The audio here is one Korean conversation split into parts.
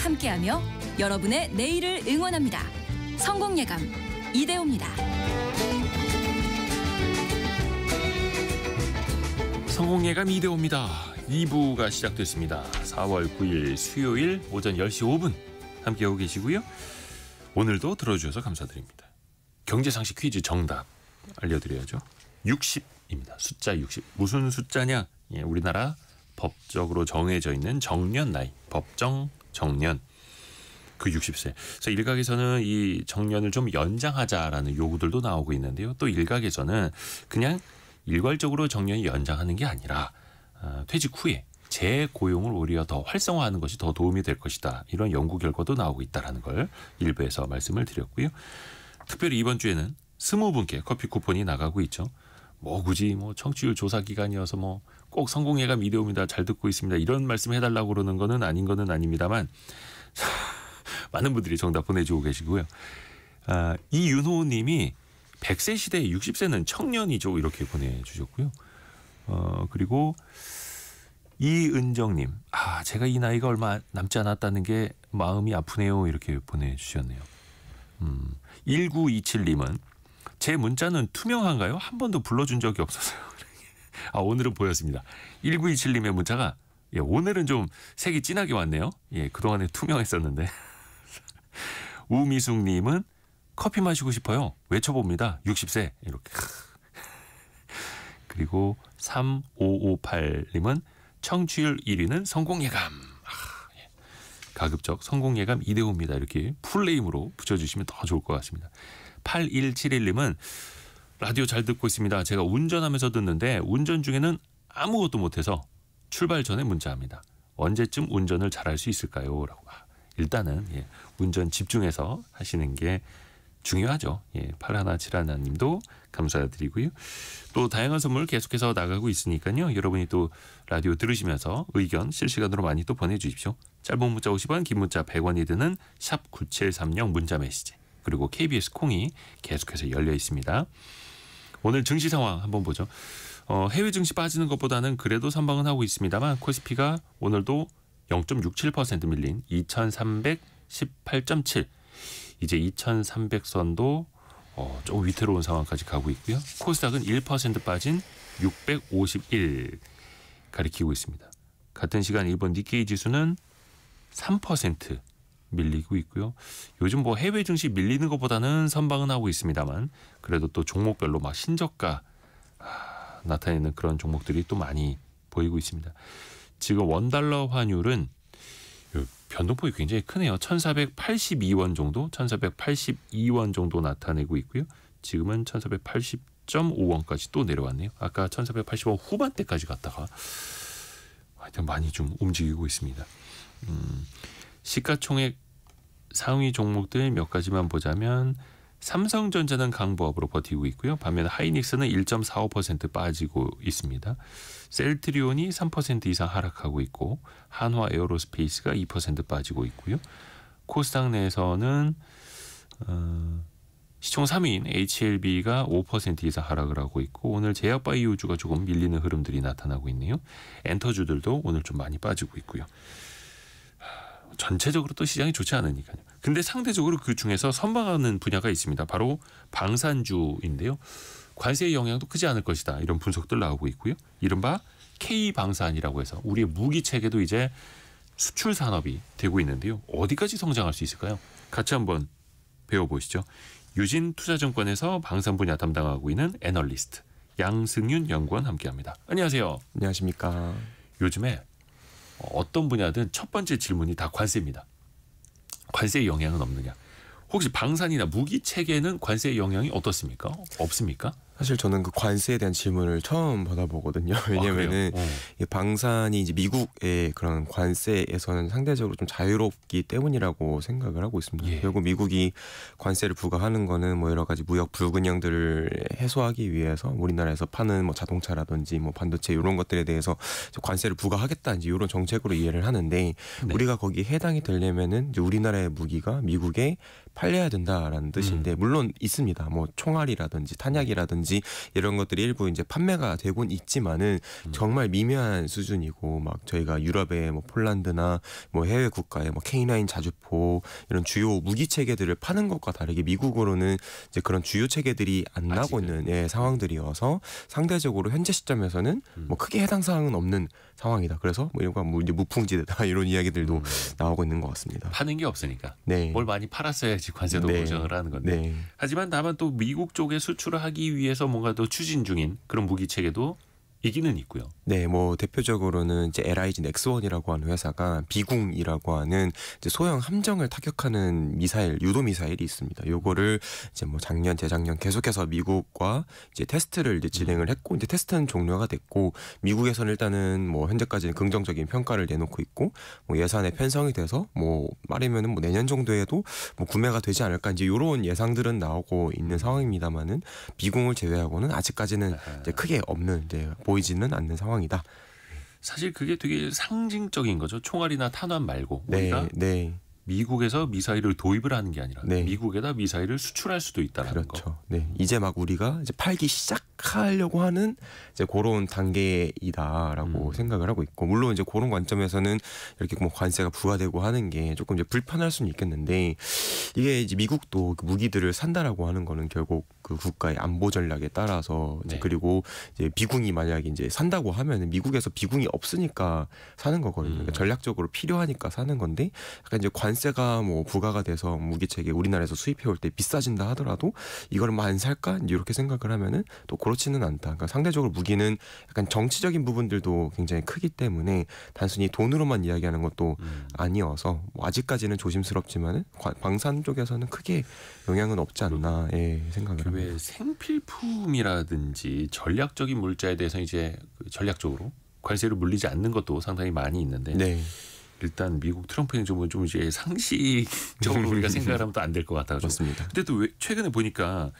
함께하며 여러분의 내일을 응원합니다. 성공예감 이대호입니다. 성공예감 이대호입니다. 2부가 시작됐습니다. 4월 9일 수요일 오전 10시 5분 함께하고 계시고요. 오늘도 들어주셔서 감사드립니다. 경제상식 퀴즈 정답 알려드려야죠. 60입니다. 숫자 60. 무슨 숫자냐? 예, 우리나라 법적으로 정해져 있는 정년 나이, 법정 정년. 그 60세. 그래서 일각에서는 이 정년을 좀 연장하자라는 요구들도 나오고 있는데요. 또 일각에서는 그냥 일괄적으로 정년이 연장하는 게 아니라 퇴직 후에 재고용을 오히려 더 활성화하는 것이 더 도움이 될 것이다. 이런 연구 결과도 나오고 있다는 걸 일부에서 말씀을 드렸고요. 특별히 이번 주에는 20분께 커피 쿠폰이 나가고 있죠. 뭐 굳이 뭐 청취율 조사 기간이어서 뭐 꼭 성공예감 이대호입니다. 잘 듣고 있습니다. 이런 말씀 해달라고 그러는 거는 아닌 거는 아닙니다만 많은 분들이 정답 보내주고 계시고요. 이윤호 님이 100세 시대에 60세는 청년이죠. 이렇게 보내주셨고요. 그리고 이은정 님. 제가 이 나이가 얼마 남지 않았다는 게 마음이 아프네요. 이렇게 보내주셨네요. 1927 님은 제 문자는 투명한가요? 한 번도 불러준 적이 없어서요. 오늘은 보였습니다. 1927 님의 문자가 오늘은 좀 색이 진하게 왔네요. 그동안에 투명했었는데. 우미숙 님은 커피 마시고 싶어요. 외쳐봅니다. 60세. 이렇게. 그리고 3558 님은 청취율 1위는 성공예감. 가급적 성공예감 이대호입니다. 이렇게 풀네임으로 붙여주시면 더 좋을 것 같습니다. 8171 님은 라디오 잘 듣고 있습니다. 제가 운전하면서 듣는데 운전 중에는 아무것도 못해서 출발 전에 문자합니다. 언제쯤 운전을 잘할 수 있을까요? 라고. 일단은 운전 집중해서 하시는 게 중요하죠. 8171 님도 감사드리고요. 또 다양한 선물 계속해서 나가고 있으니까요. 여러분이 또 라디오 들으시면서 의견 실시간으로 많이 또 보내주십시오. 짧은 문자 50원, 긴 문자 100원이 드는 샵 9730 문자 메시지. 그리고 KBS 콩이 계속해서 열려 있습니다. 오늘 증시 상황 한번 보죠. 해외 증시 빠지는 것보다는 그래도 선방은 하고 있습니다만 코스피가 오늘도 0.67% 밀린 2318.7. 이제 2300선도 조금 위태로운 상황까지 가고 있고요. 코스닥은 1% 빠진 651 가리키고 있습니다. 같은 시간 일본 니케이 지수는 3% 밀리고 있고요. 요즘 뭐 해외 증시 밀리는 것보다는 선방은 하고 있습니다만 그래도 또 종목별로 막 신저가 나타내는 그런 종목들이 또 많이 보이고 있습니다. 지금 원달러 환율은 변동폭이 굉장히 크네요. 1482원 정도, 1482원 정도 나타내고 있고요. 지금은 1480.5원까지 또 내려왔네요. 아까 1480원 후반대까지 갔다가 하여튼 많이 좀 움직이고 있습니다. 시가총액 상위 종목들 몇 가지만 보자면 삼성전자는 강보합으로 버티고 있고요. 반면 하이닉스는 1.45% 빠지고 있습니다. 셀트리온이 3% 이상 하락하고 있고 한화 에어로스페이스가 2% 빠지고 있고요. 코스닥 내에서는 시총 3위인 HLB가 5% 이상 하락을 하고 있고 오늘 제약바이오주가 조금 밀리는 흐름들이 나타나고 있네요. 엔터주들도 오늘 좀 많이 빠지고 있고요. 전체적으로 또 시장이 좋지 않으니까요. 근데 상대적으로 그 중에서 선방하는 분야가 있습니다. 바로 방산주인데요. 관세의 영향도 크지 않을 것이다. 이런 분석들 나오고 있고요. 이른바 K방산이라고 해서 우리의 무기 체계도 이제 수출 산업이 되고 있는데요. 어디까지 성장할 수 있을까요? 같이 한번 배워보시죠. 유진투자증권에서 방산 분야 담당하고 있는 애널리스트 양승윤 연구원 함께합니다. 안녕하세요. 안녕하십니까. 요즘에 어떤 분야든 첫 번째 질문이 다 관세입니다. 관세의 영향은 없느냐. 혹시 방산이나 무기 체계는 관세의 영향이 어떻습니까? 없습니까? 사실 저는 그 관세에 대한 질문을 처음 받아보거든요. 왜냐면은 이 방산이 이제 미국의 그런 관세에서는 상대적으로 좀 자유롭기 때문이라고 생각을 하고 있습니다. 결국 미국이 관세를 부과하는 거는 뭐 여러 가지 무역 불균형들을 해소하기 위해서 우리나라에서 파는 뭐 자동차라든지 뭐 반도체 이런 것들에 대해서 관세를 부과하겠다 이제 이런 정책으로 이해를 하는데 우리가 거기에 해당이 되려면은 이제 우리나라의 무기가 미국의 팔려야 된다라는 뜻인데 물론 있습니다. 뭐 총알이라든지 탄약이라든지 이런 것들이 일부 이제 판매가 되곤 있지만은 정말 미묘한 수준이고 막 저희가 유럽의 뭐 폴란드나 뭐 해외 국가의 뭐 K9 자주포 이런 주요 무기 체계들을 파는 것과 다르게 미국으로는 이제 그런 주요 체계들이 안 나고 있는 상황들이어서 상대적으로 현재 시점에서는 뭐 크게 해당 사항은 없는 상황이다. 그래서 뭐 이런 거 뭐 이제 무풍지대다 이런 이야기들도 나오고 있는 것 같습니다. 파는 게 없으니까. 네. 뭘 많이 팔았어야지 관세도 네. 보장을 하는 건데. 네. 하지만 다만 또 미국 쪽에 수출을 하기 위해서 뭔가 더 추진 중인 그런 무기 체계도 있기는 있고요. 네, 뭐 대표적으로는 이제 LIG 넥스원이라고 하는 회사가 비궁이라고 하는 이제 소형 함정을 타격하는 미사일, 유도 미사일이 있습니다. 요거를 이제 뭐 작년, 재작년 계속해서 미국과 이제 테스트를 이제 진행을 했고 이제 테스트는 종료가 됐고 미국에서는 일단은 뭐 현재까지는 긍정적인 평가를 내놓고 있고 뭐 예산에 편성이 돼서 뭐 말하면은 뭐 내년 정도에도 뭐 구매가 되지 않을까 이제 요런 예상들은 나오고 있는 상황입니다만은 비궁을 제외하고는 아직까지는 이제 크게 없는 이제 보이지는 않는 상황이다. 사실 그게 되게 상징적인 거죠. 총알이나 탄환 말고 네, 우리가 네. 미국에서 미사일을 도입을 하는 게 아니라 네. 미국에다 미사일을 수출할 수도 있다는 그렇죠. 거. 네, 이제 막 우리가 이제 팔기 시작하려고 하는 이제 그런 단계이다라고 생각을 하고 있고 물론 이제 그런 관점에서는 이렇게 뭐 관세가 부과되고 하는 게 조금 이제 불편할 수는 있겠는데 이게 이제 미국도 그 무기들을 산다라고 하는 거는 결국 그 국가의 안보 전략에 따라서 이제 네. 그리고 이제 비궁이 만약에 이제 산다고 하면은 미국에서 비궁이 없으니까 사는 거거든요. 그러니까 전략적으로 필요하니까 사는 건데 약간 이제 관세가 뭐 부과가 돼서 무기체계 우리나라에서 수입해 올 때 비싸진다 하더라도 이걸 뭐 안 살까 이렇게 생각을 하면은 또 그렇지는 않다. 그러니까 상대적으로 무기는 약간 정치적인 부분들도 굉장히 크기 때문에 단순히 돈으로만 이야기하는 것도 아니어서 뭐 아직까지는 조심스럽지만은 방산 쪽에서는 크게 영향은 없지 않나 생각을 합니다. 왜 생필품이라든지 전략적인 물자에 대해서 이제 전략적으로 관세를 물리지 않는 것도 상당히 많이 있는데 네. 일단 미국 트럼프 행정부는 좀 이제 상식적으로 우리가 생각을 하면 또 안 될 것 같아가지고. 맞습니다. 근데 또 최근에 보니까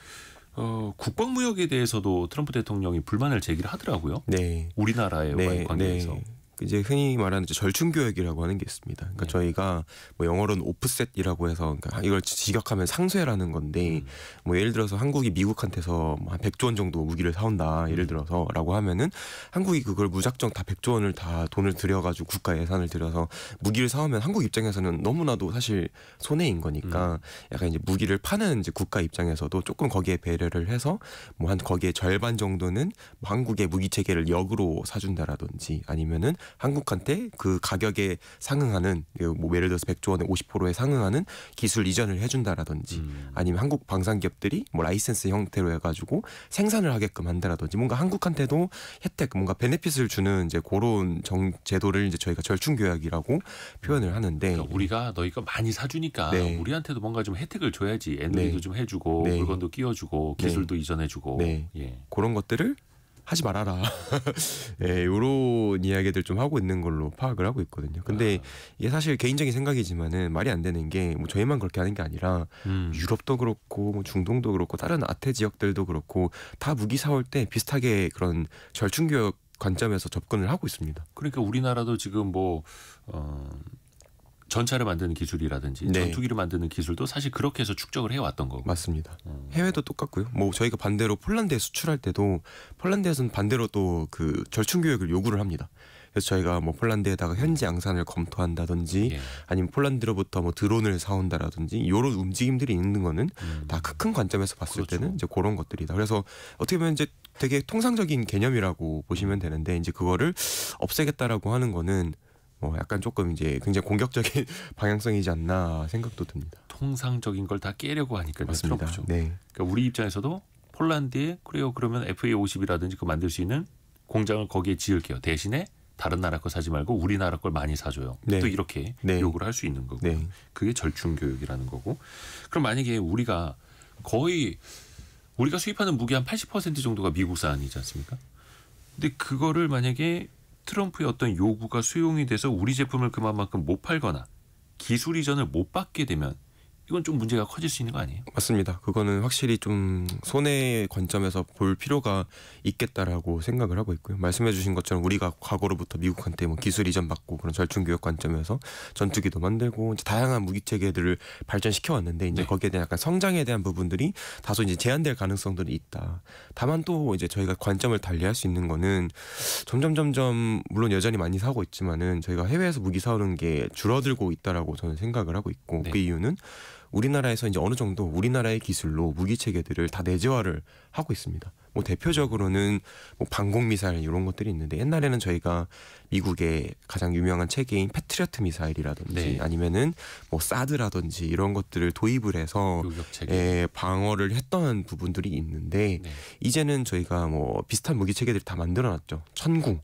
국방무역에 대해서도 트럼프 대통령이 불만을 제기를 하더라고요. 네. 우리나라의 관계에서. 이제 흔히 말하는 절충 교역이라고 하는 게 있습니다. 그러니까 저희가 뭐 영어로는 오프셋이라고 해서 그러니까 이걸 직역하면 상쇄라는 건데 뭐 예를 들어서 한국이 미국한테서 한 100조 원 정도 무기를 사온다. 예를 들어서라고 하면은 한국이 그걸 무작정 다 100조 원을 다 돈을 들여가지고 국가 예산을 들여서 무기를 사오면 한국 입장에서는 너무나도 사실 손해인 거니까 약간 이제 무기를 파는 이제 국가 입장에서도 조금 거기에 배려를 해서 뭐 한 거기에 절반 정도는 뭐 한국의 무기 체계를 역으로 사준다라든지 아니면은 한국한테 그 가격에 상응하는 뭐 예를 들어서 100조 원에 50%에 상응하는 기술 이전을 해준다라든지 아니면 한국 방산기업들이 뭐 라이센스 형태로 해가지고 생산을 하게끔 한다라든지 뭔가 한국한테도 혜택 뭔가 베네핏을 주는 이제 그런 제도를 이제 저희가 절충교약이라고 표현을 하는데 그러니까 우리가 너희가 많이 사주니까 네. 우리한테도 뭔가 좀 혜택을 줘야지 에너지도 좀 해주고 물건도 끼워주고 기술도 이전해주고 그런 것들을 하지 말아라. 요런 이야기들 좀 하고 있는 걸로 파악을 하고 있거든요. 근데 이게 사실 개인적인 생각이지만은 말이 안 되는 게 뭐 저희만 그렇게 하는 게 아니라 유럽도 그렇고 뭐 중동도 그렇고 다른 아태 지역들도 그렇고 다 무기 사올 때 비슷하게 그런 절충교역 관점에서 접근을 하고 있습니다. 그러니까 우리나라도 지금 뭐 전차를 만드는 기술이라든지 전투기를 만드는 기술도 사실 그렇게 해서 축적을 해왔던 거고. 맞습니다. 해외도 똑같고요. 뭐 저희가 반대로 폴란드에 수출할 때도 폴란드에서는 반대로 또 그 절충교역을 요구를 합니다. 그래서 저희가 뭐 폴란드에다가 현지 양산을 검토한다든지 아니면 폴란드로부터 뭐 드론을 사온다라든지 이런 움직임들이 있는 거는 다 큰 관점에서 봤을 때는 이제 그런 것들이다. 그래서 어떻게 보면 이제 되게 통상적인 개념이라고 보시면 되는데 이제 그거를 없애겠다라고 하는 거는 약간 조금 이제 굉장히 공격적인 방향성이지 않나 생각도 듭니다. 통상적인 걸 다 깨려고 하니까 맞습니다. 네. 그러니까 우리 입장에서도 폴란드에 그래요. 그러면 FA50이라든지 그 만들 수 있는 공장을 거기에 지을게요. 대신에 다른 나라 거 사지 말고 우리나라 걸 많이 사줘요. 또 이렇게 요구를 할 수 있는 거고. 그게 절충교육이라는 거고. 그럼 만약에 우리가 거의 우리가 수입하는 무기 한 80% 정도가 미국산이지 않습니까? 근데 그거를 만약에 트럼프의 어떤 요구가 수용이 돼서 우리 제품을 그만큼 못 팔거나 기술 이전을 못 받게 되면 이건 좀 문제가 커질 수 있는 거 아니에요? 맞습니다. 그거는 확실히 좀 손해의 관점에서 볼 필요가 있겠다라고 생각을 하고 있고요. 말씀해주신 것처럼 우리가 과거로부터 미국한테 뭐 기술 이전 받고 그런 절충교역 관점에서 전투기도 만들고 이제 다양한 무기 체계들을 발전시켜 왔는데 이제 네. 거기에 대한 약간 성장에 대한 부분들이 다소 이제 제한될 가능성들이 있다. 다만 또 이제 저희가 관점을 달리할 수 있는 거는 점점 물론 여전히 많이 사고 있지만은 저희가 해외에서 무기 사오는 게 줄어들고 있다라고 저는 생각을 하고 있고 네. 그 이유는 우리나라에서 이제 어느 정도 우리나라의 기술로 무기 체계들을 다 내재화를 하고 있습니다. 뭐 대표적으로는 뭐 방공 미사일 이런 것들이 있는데 옛날에는 저희가 미국의 가장 유명한 체계인 패트리어트 미사일이라든지 네. 아니면은 뭐 사드라든지 이런 것들을 도입을 해서 요격 체계. 방어를 했던 부분들이 있는데 네. 이제는 저희가 뭐 비슷한 무기 체계들을 다 만들어놨죠. 천궁.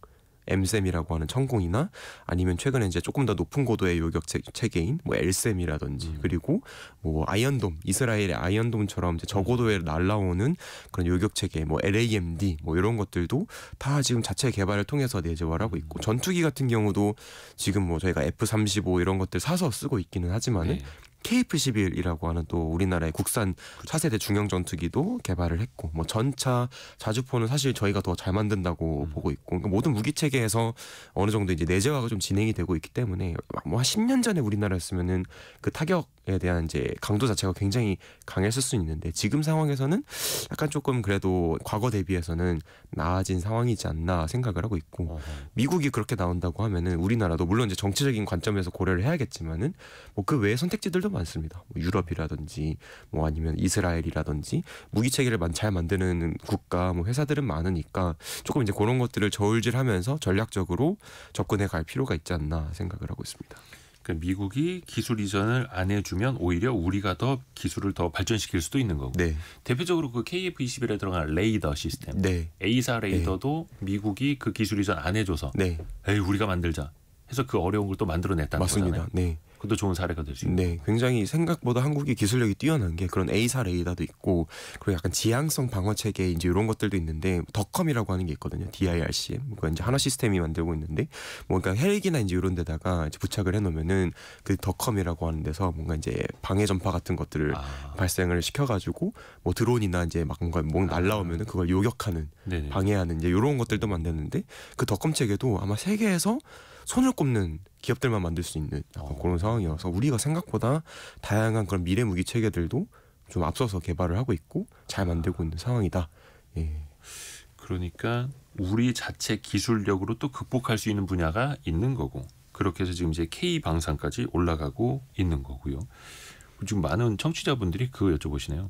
M셈이라고 하는 천궁이나 아니면 최근에 이제 조금 더 높은 고도의 요격 체계인 뭐 L셈이라든지 그리고 뭐 아이언돔 이스라엘의 아이언돔처럼 이제 저고도에 날라오는 그런 요격 체계 뭐 LAMD 뭐 이런 것들도 다 지금 자체 개발을 통해서 내재화를 하고 있고 전투기 같은 경우도 지금 뭐 저희가 F-35 이런 것들 사서 쓰고 있기는 하지만은 네. KF-11이라고 하는 또 우리나라의 국산 차세대 중형 전투기도 개발을 했고 뭐 전차, 자주포는 사실 저희가 더 잘 만든다고 보고 있고 그러니까 모든 무기 체계에서 어느 정도 이제 내재화가 좀 진행이 되고 있기 때문에 뭐 한 10년 전에 우리나라였으면은 그 타격에 대한 이제 강도 자체가 굉장히 강했을 수 있는데 지금 상황에서는 약간 조금 그래도 과거 대비해서는 나아진 상황이지 않나 생각을 하고 있고 미국이 그렇게 나온다고 하면은 우리나라도 물론 이제 정치적인 관점에서 고려를 해야겠지만은 뭐 그 외의 선택지들도 많습니다. 뭐 유럽이라든지 뭐 아니면 이스라엘이라든지 무기 체계를 잘 만드는 국가 뭐 회사들은 많으니까 조금 이제 그런 것들을 저울질하면서 전략적으로 접근해 갈 필요가 있지 않나 생각을 하고 있습니다. 그러니까 미국이 기술 이전을 안 해주면 오히려 우리가 더 기술을 더 발전시킬 수도 있는 거고. 네. 대표적으로 그 KF-21에 들어간 레이더 시스템. 네. A사 레이더도 미국이 그 기술 이전 안 해줘서 네. 에이 우리가 만들자 해서 그 어려운 걸 또 만들어냈다는 맞습니다. 거잖아요. 네. 그것도 좋은 사례가 될 수 있는. 네, 굉장히 생각보다 한국이 기술력이 뛰어난 게 그런 A사 레이더도 있고 그리고 약간 지향성 방어 체계 이제 이런 것들도 있는데 덕컴이라고 하는 게 있거든요. DIRCM. 그러니까 이제 하나 시스템이 만들고 있는데 뭐 그러니까 헬기나 이제 이런 데다가 이제 부착을 해놓으면은 그 덕컴이라고 하는 데서 뭔가 이제 방해 전파 같은 것들을 발생을 시켜가지고 뭐 드론이나 이제 막 뭔가 날라오면은 그걸 요격하는 네네. 방해하는 이제 이런 것들도 만드는데 그 덕컴 체계도 아마 세계에서 손을 꼽는 기업들만 만들 수 있는 약간 그런 상황이어서 우리가 생각보다 다양한 그런 미래 무기 체계들도 좀 앞서서 개발을 하고 있고 잘 만들고 있는 상황이다. 예. 그러니까 우리 자체 기술력으로 또 극복할 수 있는 분야가 있는 거고 그렇게 해서 지금 이제 K 방산까지 올라가고 있는 거고요. 지금 많은 청취자분들이 그거 여쭤보시네요.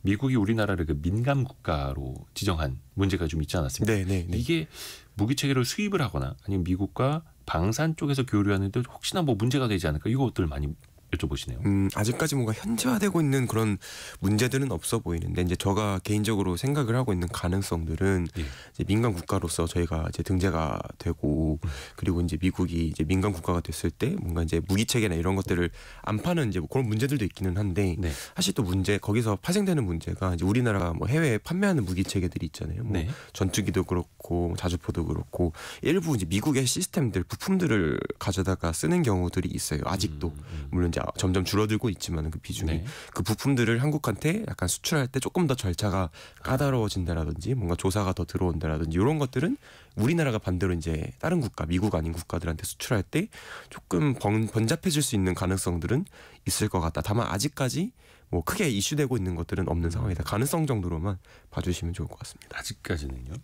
미국이 우리나라를 그 민감 국가로 지정한 문제가 좀 있지 않았습니까? 네. 이게 무기 체계를 수입을 하거나 아니면 미국과 방산 쪽에서 교류하는데 혹시나 뭐 문제가 되지 않을까 이것들 많이 여쭤보시네요. 아직까지 뭔가 현지화되고 있는 그런 문제들은 없어 보이는데 이제 제가 개인적으로 생각을 하고 있는 가능성들은 예. 이제 민간 국가로서 저희가 이제 등재가 되고 그리고 이제 미국이 이제 민간 국가가 됐을 때 뭔가 이제 무기 체계나 이런 것들을 안 파는 이제 뭐 그런 문제들도 있기는 한데 네. 사실 또 거기서 파생되는 문제가 이제 우리나라가 뭐 해외에 판매하는 무기 체계들이 있잖아요. 뭐 네. 전투기도 그렇고 자주포도 그렇고 일부 이제 미국의 시스템들 부품들을 가져다가 쓰는 경우들이 있어요. 아직도 물론 이제 점점 줄어들고 있지만 그 비중이 네. 그 부품들을 한국한테 약간 수출할 때 조금 더 절차가 까다로워진다라든지 뭔가 조사가 더 들어온다라든지 이런 것들은 우리나라가 반대로 이제 다른 국가 미국 아닌 국가들한테 수출할 때 조금 번잡해질 수 있는 가능성들은 있을 것 같다. 다만 아직까지 뭐 크게 이슈되고 있는 것들은 없는 상황이다. 가능성 정도로만 봐주시면 좋을 것 같습니다. 아직까지는요.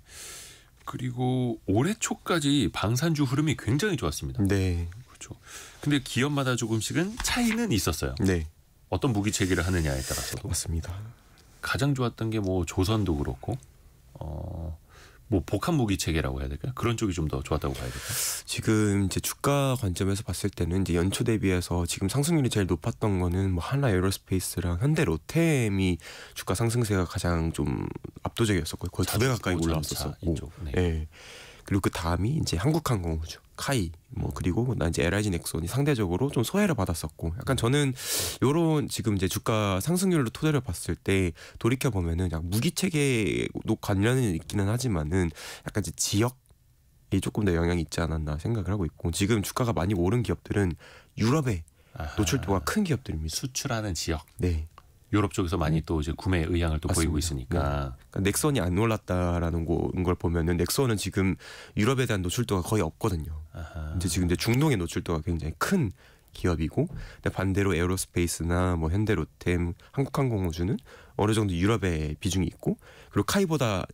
그리고 올해 초까지 방산주 흐름이 굉장히 좋았습니다. 네. 그렇죠. 근데 기업마다 조금씩은 차이는 있었어요. 네. 어떤 무기 체계를 하느냐에 따라서도. 맞습니다. 가장 좋았던 게 뭐 조선도 그렇고 뭐 복합 무기 체계라고 해야 될까요? 그런 쪽이 좀 더 좋았다고 봐야 될까요? 지금 이제 주가 관점에서 봤을 때는 이제 연초 대비해서 지금 상승률이 제일 높았던 거는 뭐 한화 에어로스페이스랑 현대 로템이 주가 상승세가 가장 좀 압도적이었었고요. 거의 2배 가까이 올라왔었었고. 이쪽. 네. 예. 그리고 그 다음이 이제 한국항공우주, 카이, 뭐 그리고 나 이제 LIG 넥손이 상대적으로 좀 소외를 받았었고, 약간 저는 요런 지금 이제 주가 상승률로 토대를 봤을 때 돌이켜 보면은 약간 무기 체계도 관련은 있기는 하지만은 약간 이제 지역이 조금 더 영향이 있지 않았나 생각을 하고 있고, 지금 주가가 많이 오른 기업들은 유럽에 노출도가 큰 기업들입니다. 수출하는 지역. 네. 유럽 쪽에서 많이 또 이제 구매 의향을 또 맞습니다. 보이고 있으니까. 네. 그러니까 넥선이 안 올랐다라는 걸 보면은 넥선은 지금 유럽에 대한 노출도가 거의 없거든요. 이제 지금 이제 중동의 노출도가 굉장히 큰 기업이고, 근데 반대로 에어로스페이스나 뭐 현대로템, 한국항공우주는 어느 정도 유럽에 비중이 있고, 그리고 카이보다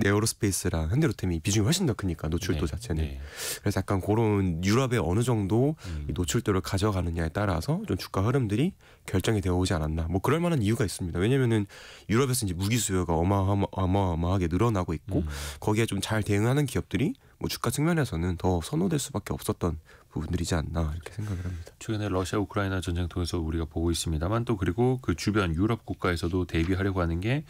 에어로스페이스랑 현대로템이 비중이 훨씬 더 크니까 노출도 자체는. 네. 그래서 약간 그런 유럽에 어느 정도 이 노출도를 가져가느냐에 따라서 좀 주가 흐름들이 결정이 되어 오지 않았나. 뭐 그럴 만한 이유가 있습니다. 왜냐면은 유럽에서 이제 무기 수요가 어마어마하게 늘어나고 있고 거기에 좀 잘 대응하는 기업들이 뭐 주가 측면에서는 더 선호될 수밖에 없었던 부분들이지 않나 이렇게 생각을 합니다. 최근에 러시아 우크라이나 전쟁 통해서 우리가 보고 있습니다만 또 그리고 그 주변 유럽 국가에서도 대비하려고 하는 게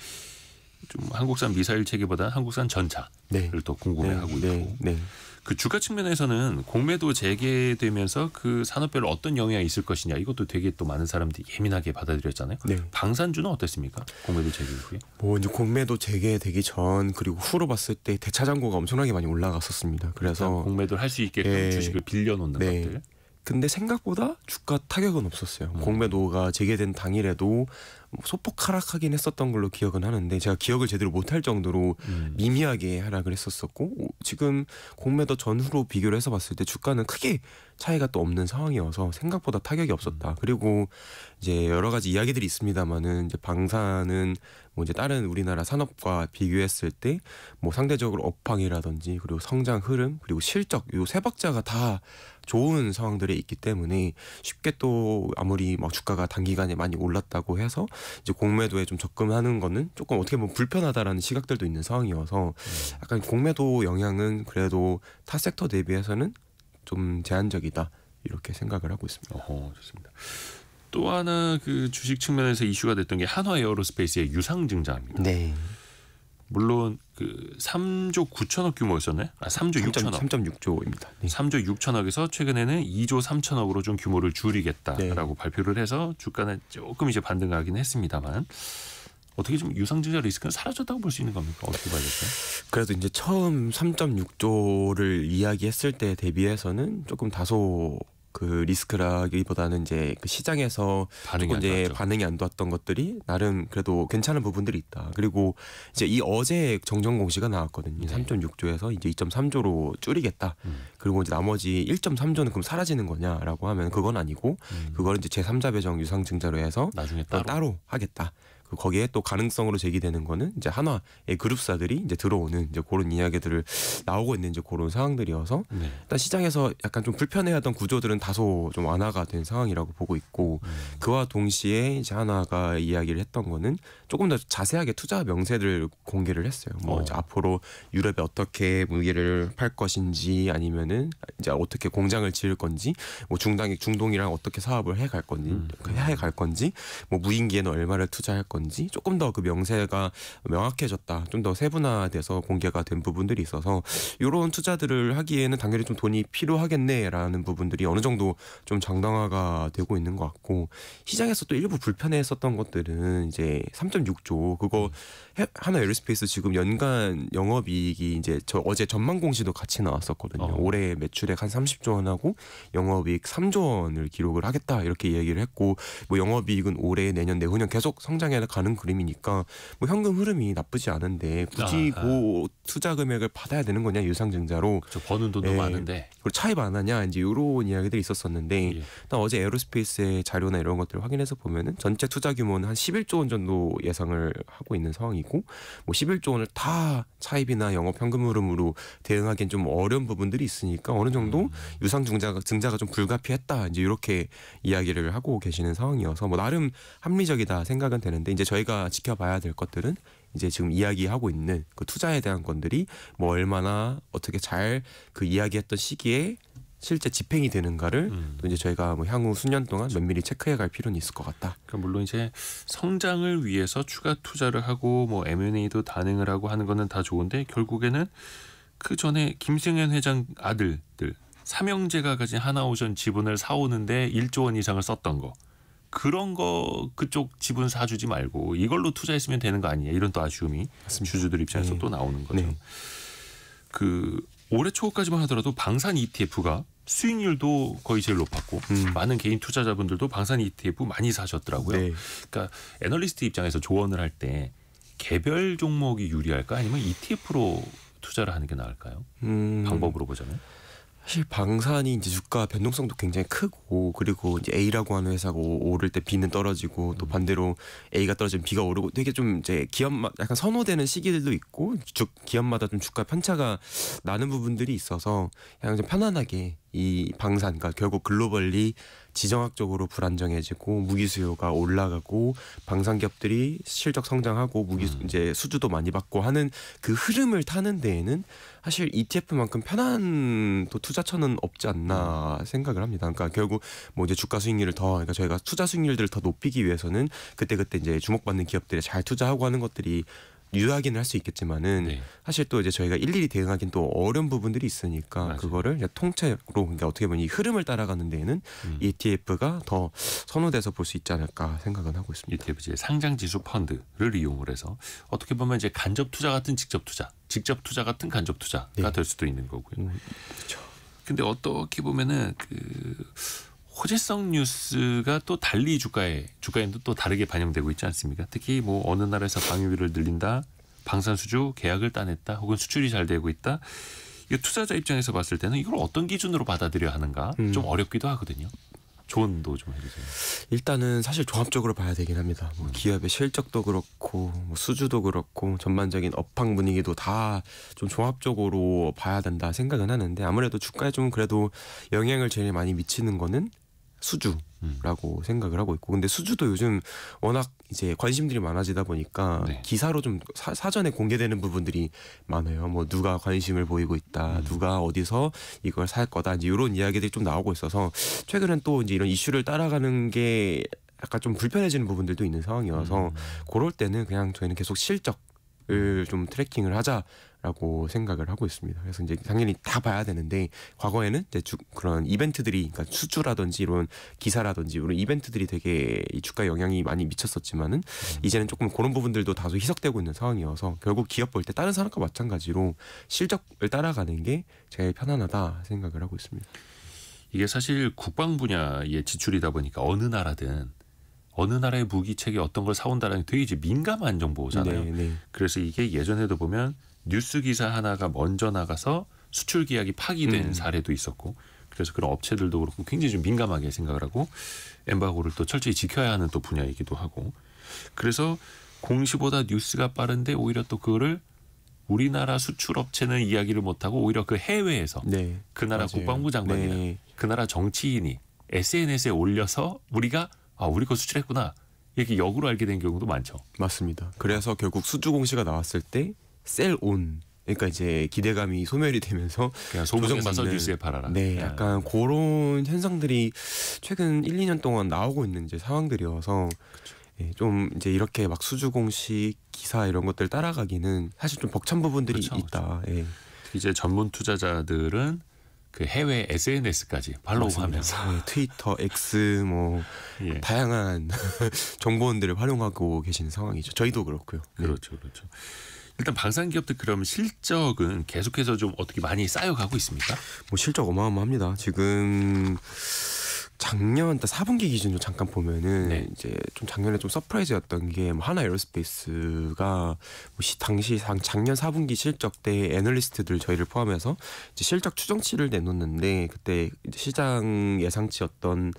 좀 한국산 미사일 체계보다 한국산 전차를 네. 또 궁금해하고 있고 네. 그 주가 측면에서는 공매도 재개되면서 그 산업별로 어떤 영향이 있을 것이냐 이것도 되게 또 많은 사람들이 예민하게 받아들였잖아요. 네. 방산주는 어땠습니까? 공매도 재개 후에? 뭐 이제 공매도 재개되기 전 그리고 후로 봤을 때 대차장고가 엄청나게 많이 올라갔었습니다. 그래서 공매도를 할 수 있게끔 주식을 빌려놓는 것들. 근데 생각보다 주가 타격은 없었어요. 공매도가 재개된 당일에도 소폭 하락하긴 했었던 걸로 기억은 하는데 제가 기억을 제대로 못할 정도로 미미하게 하락을 했었었고 지금 공매도 전후로 비교를 해서 봤을 때 주가는 크게 차이가 또 없는 상황이어서 생각보다 타격이 없었다. 그리고 이제 여러 가지 이야기들이 있습니다만은 이제 방사는 뭐 이제 다른 우리나라 산업과 비교했을 때 뭐 상대적으로 업황이라든지 그리고 성장 흐름 그리고 실적 요 세 박자가 다 좋은 상황들에 있기 때문에 쉽게 또 아무리 막 주가가 단기간에 많이 올랐다고 해서 이제 공매도에 좀 접근하는 거는 조금 어떻게 보면 불편하다라는 시각들도 있는 상황이어서 약간 공매도 영향은 그래도 타 섹터 대비해서는 좀 제한적이다 이렇게 생각을 하고 있습니다. 좋습니다. 또 하나 그 주식 측면에서 이슈가 됐던 게 한화 에어로스페이스의 유상증자입니다. 네. 물론 그 3조 9천억 규모였었나요? 3조 6천억. 3.6조입니다. 네. 3조 6천억에서 최근에는 2조 3천억으로 좀 규모를 줄이겠다라고 발표를 해서 주가는 조금 이제 반등하긴 했습니다만 어떻게 좀 유상증자 리스크는 사라졌다고 볼 수 있는 겁니까? 어떻게 봐야 될까요? 그래도 이제 처음 3.6조를 이야기했을 때 대비해서는 조금 다소 그 리스크라기보다는 이제 그 시장에서 반응이 안 좋았던 것들이 나름 그래도 괜찮은 부분들이 있다. 그리고 이제 이 어제 정정 공시가 나왔거든요. 3.6조에서 이제 2.3조로 줄이겠다. 그리고 이제 나머지 1.3조는 그럼 사라지는 거냐라고 하면 그건 아니고 그거는 이제 제3자 배정 유상증자로 해서 나중에 따로 하겠다. 거기에 또 가능성으로 제기되는 거는 이제 한화의 그룹사들이 이제 들어오는 이제 그런 이야기들을 나오고 있는 이제 그런 상황들이어서 일단 시장에서 약간 좀 불편해하던 구조들은 다소 좀 완화가 된 상황이라고 보고 있고 그와 동시에 이제 한화가 이야기를 했던 거는 조금 더 자세하게 투자 명세를 공개를 했어요. 뭐 이제 앞으로 유럽에 어떻게 무기를 팔 것인지 아니면은 이제 어떻게 공장을 지을 건지 뭐 중동이랑 어떻게 사업을 해갈 건지 뭐 무인기에는 얼마를 투자할 건지 조금 더 그 명세가 명확해졌다. 좀 더 세분화돼서 공개가 된 부분들이 있어서 이런 투자들을 하기에는 당연히 좀 돈이 필요하겠네라는 부분들이 어느 정도 좀 정당화가 되고 있는 것 같고 시장에서 또 일부 불편해했었던 것들은 이제 3.6조 그거 하나 에어로스페이스 지금 연간 영업이익이 이제 어제 전망 공시도 같이 나왔었거든요. 올해 매출액 한 30조 원하고 영업이익 3조 원을 기록을 하겠다 이렇게 얘기를 했고 뭐 영업이익은 올해 내년 내후년 계속 성장해 가는 그림이니까 뭐 현금 흐름이 나쁘지 않은데 굳이 그 투자 금액을 받아야 되는 거냐 유상증자로 버는 돈도 많은데 그리고 차입 안 하냐 이제 이런 이야기들이 있었었는데 일단 어제 에어로스페이스의 자료나 이런 것들을 확인해서 보면은 전체 투자 규모는 한 11조 원 정도 예상을 하고 있는 상황이고 뭐 11조 원을 다 차입이나 영업 현금 흐름으로 대응하기엔 좀 어려운 부분들이 있으니까 어느 정도 유상증자가 좀 불가피했다 이제 이렇게 이야기를 하고 계시는 상황이어서 뭐 나름 합리적이다 생각은 되는데 이제 저희가 지켜봐야 될 것들은 이제 지금 이야기하고 있는 그 투자에 대한 건들이 뭐 얼마나 어떻게 잘 그 이야기했던 시기에 실제 집행이 되는가를 또 이제 저희가 뭐 향후 수년 동안 면밀히 체크해갈 필요는 있을 것 같다. 그러니까 물론 이제 성장을 위해서 추가 투자를 하고 뭐 M&A도 단행을 하고 하는 거는 다 좋은데 결국에는 그 전에 김승현 회장 아들들 삼형제가 가진 하나오션 지분을 사오는데 1조 원 이상을 썼던 거. 그런 거 그쪽 지분 사주지 말고 이걸로 투자했으면 되는 거 아니냐 이런 또 아쉬움이 맞습니다. 주주들 입장에서 또 나오는 거죠. 그 올해 초까지만 하더라도 방산 ETF가 수익률도 거의 제일 높았고 많은 개인 투자자분들도 방산 ETF 많이 사셨더라고요. 네. 그러니까 애널리스트 입장에서 조언을 할 때 개별 종목이 유리할까 아니면 ETF로 투자를 하는 게 나을까요? 방법으로 보자면. 사실 방산이 이제 주가 변동성도 굉장히 크고 그리고 이제 A라고 하는 회사고 오를 때 B는 떨어지고 또 반대로 A가 떨어지면 B가 오르고 되게 좀 이제 기업마 약간 선호되는 시기들도 있고 기업마다 좀 주가 편차가 나는 부분들이 있어서 그냥 좀 편안하게 이 방산, 그러니까 결국 글로벌리 지정학적으로 불안정해지고 무기 수요가 올라가고 방산 기업들이 실적 성장하고 무기 이제 수주도 많이 받고 하는 그 흐름을 타는 데에는 사실 ETF만큼 편한 또 투자처는 없지 않나 생각을 합니다. 그러니까 결국 뭐 이제 주가 수익률을 더 그러니까 저희가 투자 수익률들을 더 높이기 위해서는 그때 이제 주목받는 기업들에 잘 투자하고 하는 것들이 유효하기는 할 수 있겠지만은 네. 사실 또 이제 저희가 일일이 대응하기는 또 어려운 부분들이 있으니까 맞아요. 그거를 그냥 통째로 그러니까 어떻게 보면 이 흐름을 따라가는 데에는 ETF가 더 선호돼서 볼 수 있지 않을까 생각은 하고 있습니다. ETF 이제 상장 지수 펀드를 이용을 해서 어떻게 보면 이제 간접 투자 같은 직접 투자 같은 간접 투자가 네. 될 수도 있는 거고요. 그렇죠. 근데 어떻게 보면은 그 호재성 뉴스가 또 달리 주가에도 또 다르게 반영되고 있지 않습니까? 특히 뭐 어느 나라에서 방위비를 늘린다, 방산 수주 계약을 따냈다, 혹은 수출이 잘 되고 있다. 이거 투자자 입장에서 봤을 때는 이걸 어떤 기준으로 받아들여야 하는가 좀 어렵기도 하거든요. 조언도 좀 해주세요. 일단은 사실 종합적으로 봐야 되긴 합니다. 뭐 기업의 실적도 그렇고 뭐 수주도 그렇고 전반적인 업황 분위기도 다 좀 종합적으로 봐야 된다 생각은 하는데 아무래도 주가에 좀 그래도 영향을 제일 많이 미치는 거는 수주라고 생각을 하고 있고 근데 수주도 요즘 워낙 이제 관심들이 많아지다 보니까 네. 기사로 좀 사전에 공개되는 부분들이 많아요. 뭐 누가 관심을 보이고 있다, 누가 어디서 이걸 살 거다 이제 이런 이야기들이 좀 나오고 있어서 최근엔 또 이제 이런 이슈를 따라가는 게 약간 좀 불편해지는 부분들도 있는 상황이어서 그럴 때는 그냥 저희는 계속 실적을 좀 트래킹을 하자라고 생각을 하고 있습니다. 그래서 이제 당연히 다 봐야 되는데 과거에는 이제 그런 이벤트들이 그러니까 수주라든지 이런 기사라든지 이런 이벤트들이 되게 이 주가에 영향이 많이 미쳤었지만은 이제는 조금 그런 부분들도 다소 희석되고 있는 상황이어서 결국 기업 볼 때 다른 산업과 마찬가지로 실적을 따라가는 게 제일 편안하다 생각을 하고 있습니다. 이게 사실 국방 분야의 지출이다 보니까 어느 나라든 어느 나라의 무기 체계 어떤 걸 사온다라는 되게 이제 민감한 정보잖아요. 네. 그래서 이게 예전에도 보면 뉴스 기사 하나가 먼저 나가서 수출 계약이 파기된 사례도 있었고 그래서 그런 업체들도 그렇고 굉장히 좀 민감하게 생각을 하고 엠바고를 또 철저히 지켜야 하는 또 분야이기도 하고 그래서 공시보다 뉴스가 빠른데 오히려 또 그거를 우리나라 수출 업체는 이야기를 못하고 오히려 그 해외에서 네. 그 나라 맞아요. 국방부 장관이나 네. 그 나라 정치인이 SNS에 올려서 우리가 우리 거 수출했구나 이렇게 역으로 알게 된 경우도 많죠. 맞습니다. 그래서 결국 수주 공시가 나왔을 때 셀온 그러니까 이제 기대감이 소멸이 되면서 그냥 소문에 봐서 조정받는 뉴스에 팔아라. 네, 약간 그런 현상들이 최근 1, 2년 동안 나오고 있는 이제 상황들이어서 예, 좀 이제 이렇게 막 수주 공시 기사 이런 것들 따라가기는 사실 좀 벅찬 부분들이 그렇죠, 있다. 예. 이제 전문 투자자들은 그 해외 SNS까지 팔로우하면서 네, 트위터, X 뭐 예. 다양한 정보원들을 활용하고 계시는 상황이죠. 저희도 그렇고요. 네. 그렇죠. 일단 방산 기업들 그럼 실적은 계속해서 좀 어떻게 많이 쌓여가고 있습니까? 뭐 실적 어마어마합니다. 지금 작년 4분기 기준으로 잠깐 보면은 네. 이제 좀 작년에 좀 서프라이즈였던 게 뭐 하나 에어로스페이스가 뭐 당시 작년 4분기 실적 때 애널리스트들 저희를 포함해서 이제 실적 추정치를 내놓는데 그때 이제 시장 예상치였던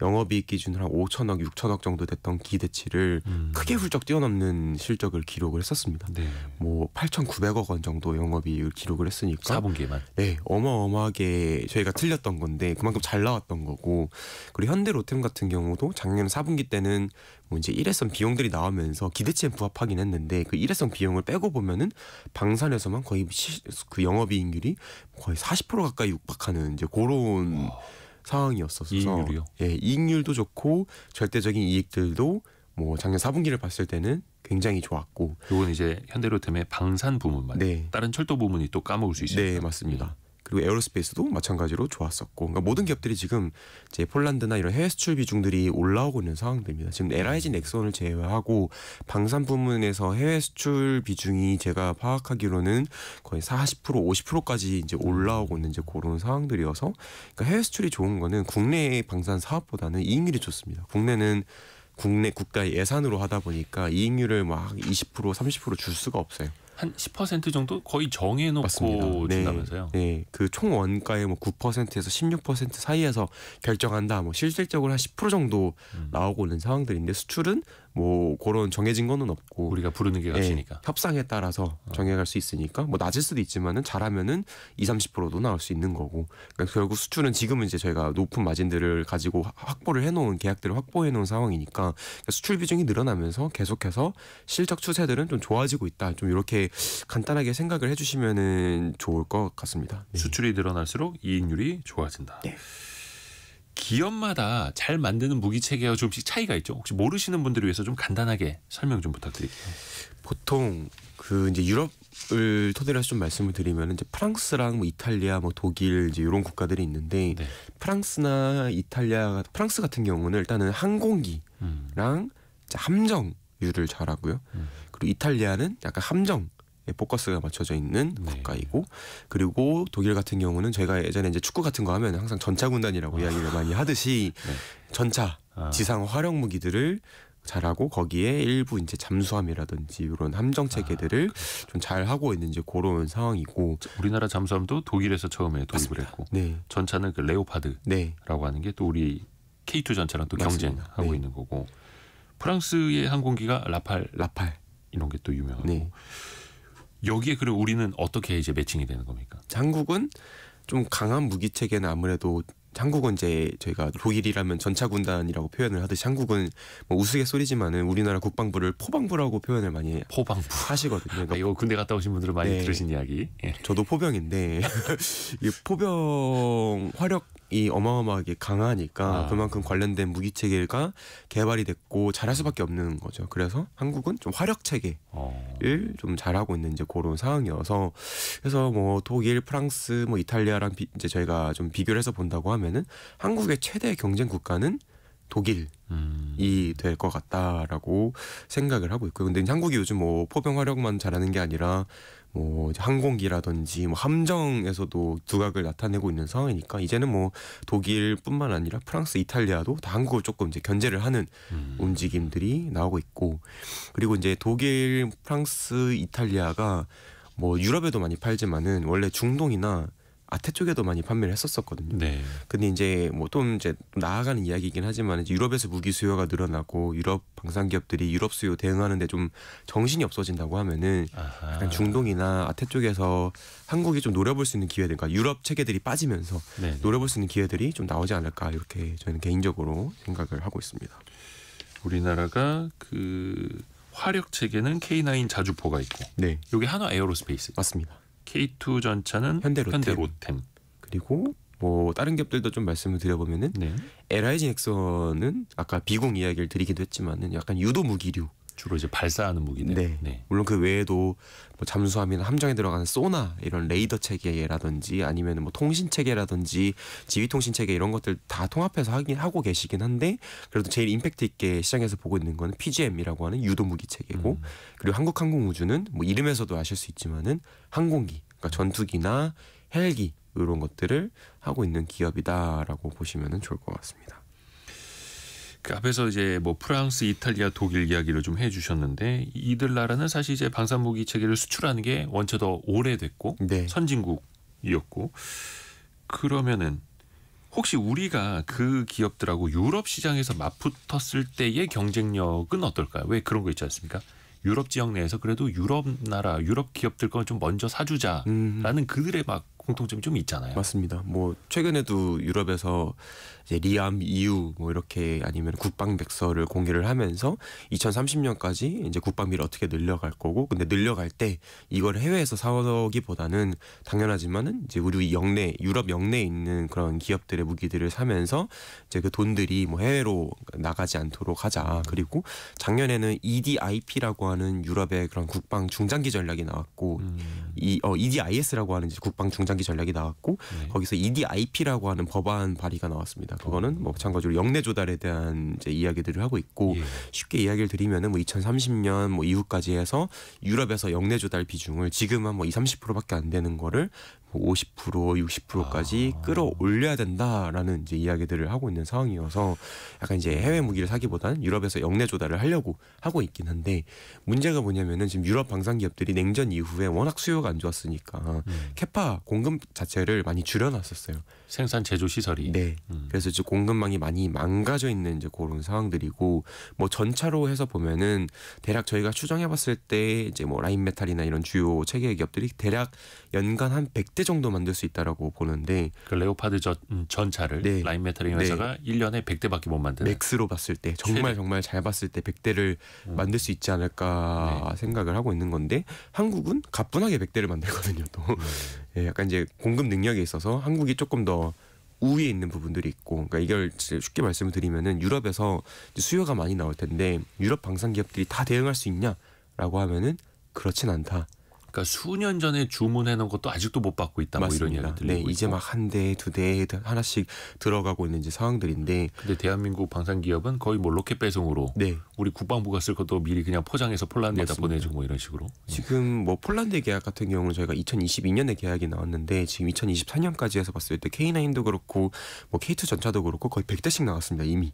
영업이익 기준으로 한 5천억, 6천억 정도 됐던 기대치를 크게 훌쩍 뛰어넘는 실적을 기록을 했었습니다. 네. 뭐 8,900억 원 정도 영업이익을 기록을 했으니까 4분기에만. 네, 어마어마하게 저희가 틀렸던 건데 그만큼 잘 나왔던 거고 그리고 현대로템 같은 경우도 작년 4분기 때는 뭐 이제 일회성 비용들이 나오면서 기대치에 부합하긴 했는데 그 일회성 비용을 빼고 보면은 방산에서만 거의 그 영업이익률이 거의 40% 가까이 육박하는 이제 그런 상황이었어서 이익률이요? 예, 이익률도 좋고 절대적인 이익들도 뭐 작년 4분기를 봤을 때는 굉장히 좋았고 이건 이제 현대로템의 방산 부문만. 네. 다른 철도 부문이 또 까먹을 수 있습니다. 네, 맞습니다. 그리고 에어로스페이스도 마찬가지로 좋았었고, 그러니까 모든 기업들이 지금 이제 폴란드나 이런 해외 수출 비중들이 올라오고 있는 상황들입니다. 지금 LIG 넥슨을 제외하고 방산 부문에서 해외 수출 비중이 제가 파악하기로는 거의 40% 50%까지 이제 올라오고 있는 이제 그런 상황들이어서, 그러니까 해외 수출이 좋은 거는 국내 방산 사업보다는 이익률이 좋습니다. 국내는 국내 국가의 예산으로 하다 보니까 이익률을 막 20% 30% 줄 수가 없어요. 한 10% 정도 거의 정해놓고 준다면서요? 네, 그 총 원가의 뭐 9%에서 16% 사이에서 결정한다. 뭐 실질적으로 한 10% 정도 나오고 있는 상황들인데, 수출은 뭐 그런 정해진 거는 없고 우리가 부르는 게 값이니까 협상에 따라서 정해갈 수 있으니까 뭐 낮을 수도 있지만은 잘하면은 20-30%도 나올 수 있는 거고, 그러니까 결국 수출은 지금은 이제 저희가 높은 마진들을 가지고 확보를 해놓은 계약들을 확보해놓은 상황이니까, 그러니까 수출 비중이 늘어나면서 계속해서 실적 추세들은 좀 좋아지고 있다. 좀 이렇게 간단하게 생각을 해주시면은 좋을 것 같습니다. 네. 수출이 늘어날수록 이익률이 좋아진다. 네. 기업마다 잘 만드는 무기 체계와 조금씩 차이가 있죠. 혹시 모르시는 분들을 위해서 좀 간단하게 설명 좀 부탁드릴게요. 보통 그 이제 유럽을 토대로 해서 좀 말씀을 드리면 이제 프랑스랑 뭐 이탈리아, 뭐 독일 이제 이런 국가들이 있는데, 네. 프랑스나 이탈리아, 프랑스 같은 경우는 일단은 항공기랑 이제 함정유를 잘하고요. 그리고 이탈리아는 약간 함정 포커스가 맞춰져 있는 국가이고, 그리고 독일 같은 경우는 저희가 예전에 이제 축구 같은 거 하면 항상 전차 군단이라고 이야기를 많이 하듯이 전차, 지상 활용 무기들을 잘하고, 거기에 일부 이제 잠수함이라든지 이런 함정 체계들을 좀 잘 하고 있는 이제 그런 상황이고, 우리나라 잠수함도 독일에서 처음에 도입을 했고, 네. 전차는 그 레오파드라고 하는 게 또 우리 K2 전차랑 또 경쟁하고 있는 거고, 프랑스의 항공기가 라팔 이런 게 또 유명하고. 네. 여기에 그럼 우리는 어떻게 이제 매칭이 되는 겁니까? 한국은 좀 강한 무기 체계는 아무래도, 한국은 이제 저희가 독일이라면 전차 군단이라고 표현을 하듯이, 한국은 뭐 우스갯소리지만은 우리나라 국방부를 포방부라고 표현을 많이 하시거든요. 그러니까 이거 군대 갔다 오신 분들은 많이 들으신 이야기. 예. 저도 포병인데 이 포병 화력이 어마어마하게 강하니까 그만큼 관련된 무기 체계가 개발이 됐고 잘할 수밖에 없는 거죠. 그래서 한국은 좀 화력 체계를 좀 잘하고 있는 이제 그런 상황이어서, 그래서 뭐 독일, 프랑스, 뭐 이탈리아랑 이제 저희가 좀 비교를 해서 본다고 하면은 한국의 최대 경쟁 국가는 독일이 될 것 같다라고 생각을 하고 있고요. 근데 한국이 요즘 뭐 포병 화력만 잘하는 게 아니라 뭐 항공기라든지 뭐 함정에서도 두각을 나타내고 있는 상황이니까, 이제는 뭐 독일뿐만 아니라 프랑스, 이탈리아도 다 한국을 조금 이제 견제를 하는 움직임들이 나오고 있고, 그리고 이제 독일, 프랑스, 이탈리아가 뭐 유럽에도 많이 팔지만은 원래 중동이나 아태 쪽에도 많이 판매를 했었거든요. 네. 근데 이제 뭐 좀 이제 나아가는 이야기이긴 하지만, 이제 유럽에서 무기 수요가 늘어나고 유럽 방산 기업들이 유럽 수요 대응하는데 좀 정신이 없어진다고 하면은 약간 중동이나 아태 쪽에서 한국이 좀 노려볼 수 있는 기회들, 그러니까 유럽 체계들이 빠지면서 노려볼 수 있는 기회들이 좀 나오지 않을까, 이렇게 저는 개인적으로 생각을 하고 있습니다. 우리나라가 그 화력 체계는 K9 자주포가 있고, 네, 여기 한화 에어로스페이스 맞습니다. K2 전차는 현대로템. 그리고 뭐 다른 기업들도 좀 말씀을 드려보면은 LIG 넥슨은 아까 비공 이야기를 드리기도 했지만은 약간 유도 무기류, 주로 이제 발사하는 무기네요. 네. 물론 그 외에도 뭐 잠수함이나 함정에 들어가는 소나 이런 레이더 체계라든지 아니면 뭐 통신 체계라든지 지휘 통신 체계 이런 것들 다 통합해서 하고 계시긴 한데, 그래도 제일 임팩트 있게 시장에서 보고 있는 건 PGM이라고 하는 유도 무기 체계고, 그리고 한국항공우주는 뭐 이름에서도 아실 수 있지만은 항공기, 그러니까 전투기나 헬기 이런 것들을 하고 있는 기업이다라고 보시면 좋을 것 같습니다. 그 앞에서 이제 뭐 프랑스, 이탈리아, 독일 이야기를 좀 해주셨는데, 이들 나라는 사실 이제 방산무기 체계를 수출하는 게 원체 더 오래됐고 선진국이었고, 그러면은 혹시 우리가 그 기업들하고 유럽 시장에서 맞붙었을 때의 경쟁력은 어떨까요? 왜 그런 거 있지 않습니까? 유럽 지역 내에서 그래도 유럽 나라, 유럽 기업들 거 좀 먼저 사주자라는 그들의 막 공통점이 좀 있잖아요. 맞습니다. 뭐 최근에도 유럽에서 이제 리암 EU 뭐 이렇게 아니면 국방백서를 공개를 하면서 2030년까지 이제 국방비를 어떻게 늘려갈 거고, 근데 늘려갈 때 이걸 해외에서 사오기보다는 당연하지만은 이제 우리 영내, 유럽 영내에 있는 그런 기업들의 무기들을 사면서 이제 그 돈들이 뭐 해외로 나가지 않도록 하자. 그리고 작년에는 EDIP라고 하는 유럽의 그런 국방 중장기 전략이 나왔고, EDIS라고 하는 이제 국방 중장기 전략이 나왔고 네. 거기서 EDIP라고 하는 법안 발의가 나왔습니다. 그거는 뭐 참고적으로 영내 조달에 대한 이제 이야기들을 하고 있고 예. 쉽게 이야기를 드리면은 뭐 2030년 뭐 이후까지 해서 유럽에서 영내 조달 비중을 지금은 뭐 30%밖에 안 되는 거를 50%, 60%까지 끌어올려야 된다라는 이제 이야기들을 하고 있는 상황이어서 약간 이제 해외 무기를 사기보다는 유럽에서 영내 조달을 하려고 하고 있긴 한데 문제가 뭐냐면은 지금 유럽 방산 기업들이 냉전 이후에 워낙 수요가 안 좋았으니까 캐파 공급 자체를 많이 줄여놨었어요. 생산 제조 시설이. 네. 그래서 이제 공급망이 많이 망가져 있는 이제 그런 상황들이고 뭐 전차로 해서 보면은 대략 저희가 추정해봤을 때 이제 뭐 라인메탈이나 이런 주요 체계 기업들이 대략 연간 한 100대 정도 만들 수 있다라고 보는데 그 레오파드 전차를 네. 라인메탈링 회사가 1년에 100대밖에 못 만드는. 맥스로 봤을 때 정말 잘 봤을 때 100대를 만들 수 있지 않을까 생각을 하고 있는 건데 한국은 가뿐하게 100대를 만들거든요. 또 예, 약간 이제 공급 능력에 있어서 한국이 조금 더 우위에 있는 부분들이 있고, 그러니까 이걸 쉽게 말씀을 드리면은 유럽에서 수요가 많이 나올 텐데 유럽 방산 기업들이 다 대응할 수 있냐라고 하면은 그렇진 않다. 그러니까 수년 전에 주문해 놓은 것도 아직도 못 받고 있다. 맞습니다. 뭐 이런 이야기 들리고 네, 이제 막 한 대, 두 대 하나씩 들어가고 있는 이제 상황들인데. 근데 대한민국 방산 기업은 거의 뭐 로켓 배송으로 네. 우리 국방부가 쓸 것도 미리 그냥 포장해서 폴란드에다 맞습니다. 보내주고 뭐 이런 식으로. 지금 뭐 폴란드 계약 같은 경우는 저희가 2022년에 계약이 나왔는데 지금 2024년까지 해서 봤을 때 K9도 그렇고 뭐 K2 전차도 그렇고 거의 100대씩 나왔습니다. 이미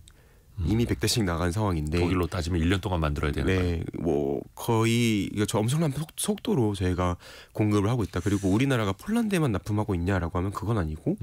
100대씩 나간 상황인데 독일로 따지면 1년 동안 만들어야 되는 거예요. 네, 뭐 거의 저 엄청난 속도로 저희가 공급을 하고 있다. 그리고 우리나라가 폴란드에만 납품하고 있냐라고 하면 그건 아니고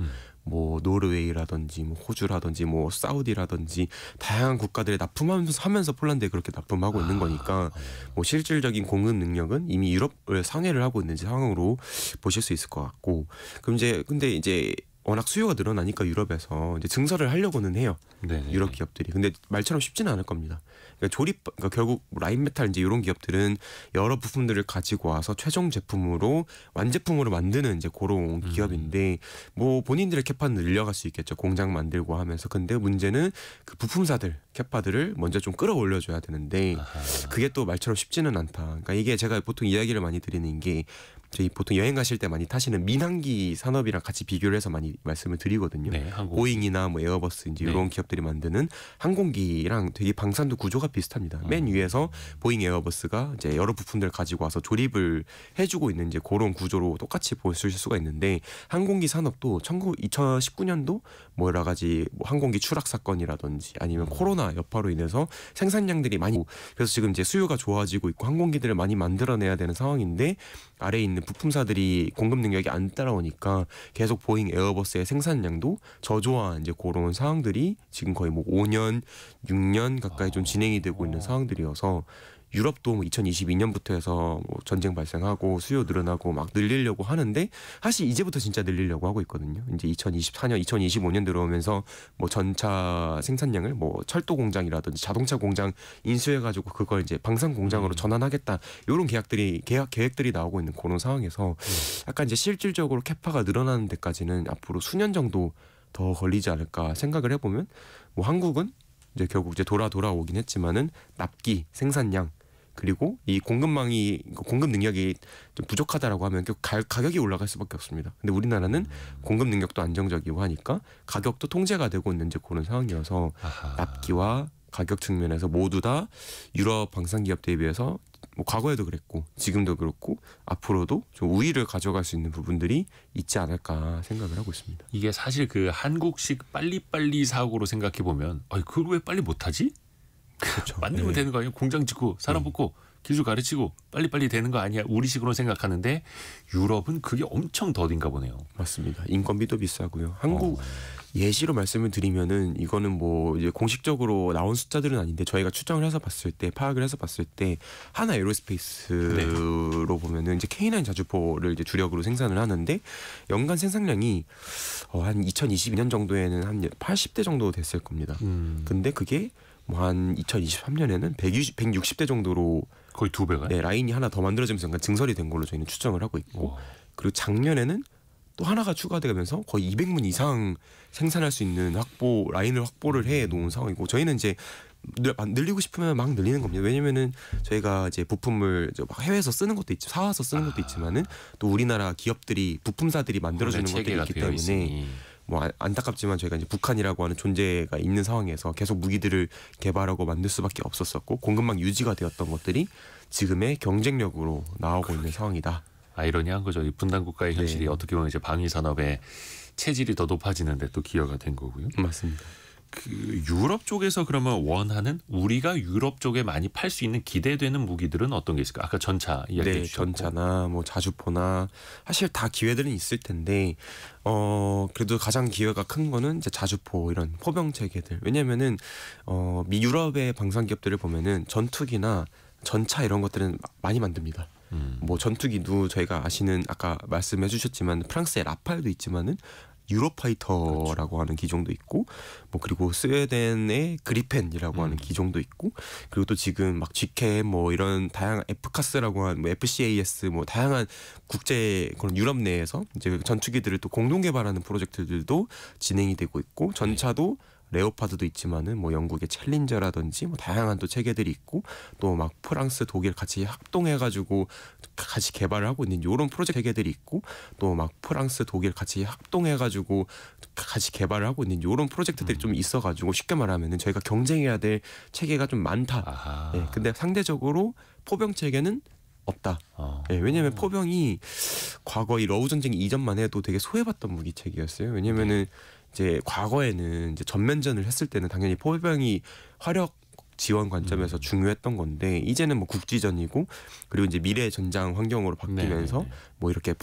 뭐 노르웨이라든지 뭐 호주라든지 뭐 사우디라든지 다양한 국가들에 납품하면서 폴란드에 그렇게 납품하고 있는 거니까 뭐 실질적인 공급 능력은 이미 유럽을 상회를 하고 있는 상황으로 보실 수 있을 것 같고. 그럼 이제 근데 이제 워낙 수요가 늘어나니까 유럽에서 이제 증설을 하려고는 해요. 네네. 유럽 기업들이. 근데 말처럼 쉽지는 않을 겁니다. 그러니까 결국 라인메탈 이제 이런 기업들은 여러 부품들을 가지고 와서 최종 제품으로 완제품으로 만드는 이제 그런 기업인데 뭐 본인들의 캐파는 늘려갈 수 있겠죠. 공장 만들고 하면서. 근데 문제는 그 부품사들 캐파들을 먼저 좀 끌어올려줘야 되는데 그게 또 말처럼 쉽지는 않다. 그러니까 이게 제가 보통 이야기를 많이 드리는 게 저희 보통 여행 가실 때 많이 타시는 민항기 산업이랑 같이 비교를 해서 많이 말씀을 드리거든요. 네, 보잉이나 뭐 에어버스 이제 이런 기업들이 만드는 항공기랑 되게 방산도 구조가 비슷합니다. 맨 위에서 보잉 에어버스가 이제 여러 부품들을 가지고 와서 조립을 해주고 있는 이제 그런 구조로 똑같이 보실 수가 있는데 항공기 산업도 2019년도 뭐 여러 가지 뭐 항공기 추락 사건이라든지 아니면 코로나 여파로 인해서 생산량들이 많이 그래서 지금 이제 수요가 좋아지고 있고 항공기들을 많이 만들어내야 되는 상황인데 아래에 있는 부품사들이 공급 능력이 안 따라오니까 계속 보잉 에어버스의 생산량도 저조한 이제 그런 상황들이 지금 거의 뭐 5년, 6년 가까이 좀 진행이 되고 있는 상황들이어서 유럽도 뭐 2022년부터 해서 뭐 전쟁 발생하고 수요 늘어나고 막 늘리려고 하는데 사실 이제부터 진짜 늘리려고 하고 있거든요. 이제 2024년, 2025년 들어오면서 뭐 전차 생산량을 뭐 철도 공장이라든지 자동차 공장 인수해가지고 그걸 이제 방산 공장으로 전환하겠다 이런 계획들이 나오고 있는 그런 상황에서 약간 이제 실질적으로 캐파가 늘어나는 데까지는 앞으로 수년 정도 더 걸리지 않을까 생각을 해보면 뭐 한국은 이제 결국 이제 돌아오긴 했지만은 납기 생산량 그리고 이 공급 능력이 좀 부족하다라고 하면 가격이 올라갈 수밖에 없습니다. 근데 우리나라는 공급 능력도 안정적이고 하니까 가격도 통제가 되고 있는 이제 그런 상황이어서 납기와 가격 측면에서 모두 다 유럽 방산 기업들에 비해서 뭐 과거에도 그랬고 지금도 그렇고 앞으로도 좀 우위를 가져갈 수 있는 부분들이 있지 않을까 생각을 하고 있습니다. 이게 사실 그 한국식 빨리빨리 사고로 생각해 보면 그걸 왜 빨리 못하지? 그렇죠. 만들면 되는 거 아니야? 공장 짓고 사람 뽑고 기술 가르치고 빨리빨리 되는 거 아니야? 우리식으로 생각하는데 유럽은 그게 엄청 더딘가 보네요. 맞습니다. 인건비도 비싸고요. 한국 예시로 말씀을 드리면은 이거는 뭐 이제 공식적으로 나온 숫자들은 아닌데 저희가 추정을 해서 봤을 때 파악을 해서 봤을 때 하나 에어로스페이스로 보면은 이제 K9 자주포를 이제 주력으로 생산을 하는데 연간 생산량이 한 2022년 정도에는 한 80대 정도 됐을 겁니다. 근데 그게 뭐 한 2023년에는 160대 정도로 거의 2배가 네, 라인이 하나 더 만들어지면서 증설이 된 걸로 저희는 추정을 하고 있고 그리고 작년에는 또 하나가 추가되면서 거의 200문 이상 생산할 수 있는 라인을 확보를 해 놓은 상황이고 저희는 이제 늘리고 싶으면 막 늘리는 겁니다. 왜냐면은 저희가 이제 부품을 막 해외에서 쓰는 것도 있죠. 사와서 쓰는 것도 있지만은 또 우리나라 기업들이 부품사들이 만들어주는 것들이 있기 때문에 있으니. 뭐 안타깝지만 저희가 이제 북한이라고 하는 존재가 있는 상황에서 계속 무기들을 개발하고 만들 수밖에 없었었고 공급망 유지가 되었던 것들이 지금의 경쟁력으로 나오고 있는 상황이다. 아이러니한 거죠. 이 분단 국가의 현실이 네. 어떻게 보면 이제 방위 산업의 체질이 더 높아지는데 또 기여가 된 거고요. 맞습니다. 그 유럽 쪽에서 그러면 원하는 우리가 유럽 쪽에 많이 팔 수 있는 기대되는 무기들은 어떤 게 있을까? 아까 전차 이야기해 주셨고. 전차나 뭐 자주포나 사실 다 기회들은 있을 텐데 그래도 가장 기회가 큰 거는 이제 자주포 이런 포병 체계들. 왜냐면은 미 유럽의 방산 기업들을 보면은 전투기나 전차 이런 것들은 많이 만듭니다. 뭐 전투기도 저희가 아시는 아까 말씀해 주셨지만 프랑스의 라팔도 있지만은 유로파이터라고 그렇죠. 하는 기종도 있고 뭐 그리고 스웨덴의 그리펜이라고 하는 기종도 있고 그리고 또 지금 막 GK 뭐 이런 다양한 F카스라고 하는 뭐 FCAS 뭐 다양한 국제 그런 유럽 내에서 이제 전투기들을 또 공동 개발하는 프로젝트들도 진행이 되고 있고 전차도 레오파드도 있지만은 뭐 영국의 챌린저라든지 뭐 다양한 또 체계들이 있고 또 막 프랑스, 독일 같이 합동해가지고 같이 개발을 하고 있는 이런 프로젝트 체계들이 있고 또 막 프랑스, 독일 같이 합동해가지고 같이 개발을 하고 있는 이런 프로젝트들이 좀 있어가지고 쉽게 말하면은 저희가 경쟁해야 될 체계가 좀 많다. 네, 근데 상대적으로 포병 체계는 없다. 네, 왜냐하면 포병이 과거 이 러우 전쟁 이전만 해도 되게 소외받던 무기 체계였어요. 왜냐면은 이제 과거에는 이제 전면전을 했을 때는 당연히 포병이 화력 지원 관점에서 중요했던 건데 이제는 뭐 국지전이고 그리고 이제 미래 전장 환경으로 바뀌면서 뭐 이렇게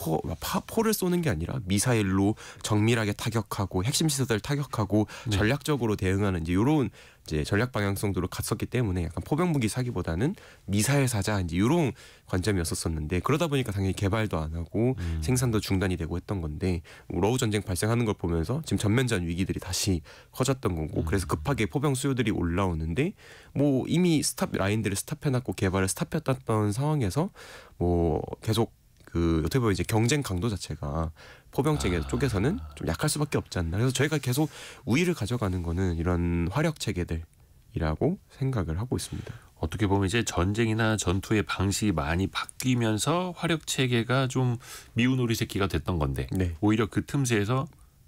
포를 쏘는 게 아니라 미사일로 정밀하게 타격하고 핵심 시설을 타격하고 전략적으로 대응하는 이제 이런 이제 전략 방향성으로 갔었기 때문에 약간 포병 무기 사기보다는 미사일 사자 이제 이런 관점이었었는데 그러다 보니까 당연히 개발도 안 하고 생산도 중단이 되고 했던 건데 러우 전쟁 발생하는 걸 보면서 지금 전면전 위기들이 다시 커졌던 거고 그래서 급하게 포병 수요들이 올라오는데 뭐 이미 스탑 라인들을 스탑해놨고 개발을 스탑했던 상황에서 뭐 계속 그 어떻게 보면 이제 경쟁 강도 자체가 포병 체계 쪽에서는 좀 약할 수밖에 없지 않나. 그래서 저희가 계속 우위를 가져가는 거는 이런 화력 체계들이라고 생각을 하고 있습니다. 어떻게 보면 이제 전쟁이나 전투의 방식이 많이 바뀌면서 화력 체계가 좀 미운 오리 새끼가 됐던 건데 오히려 그 틈새에서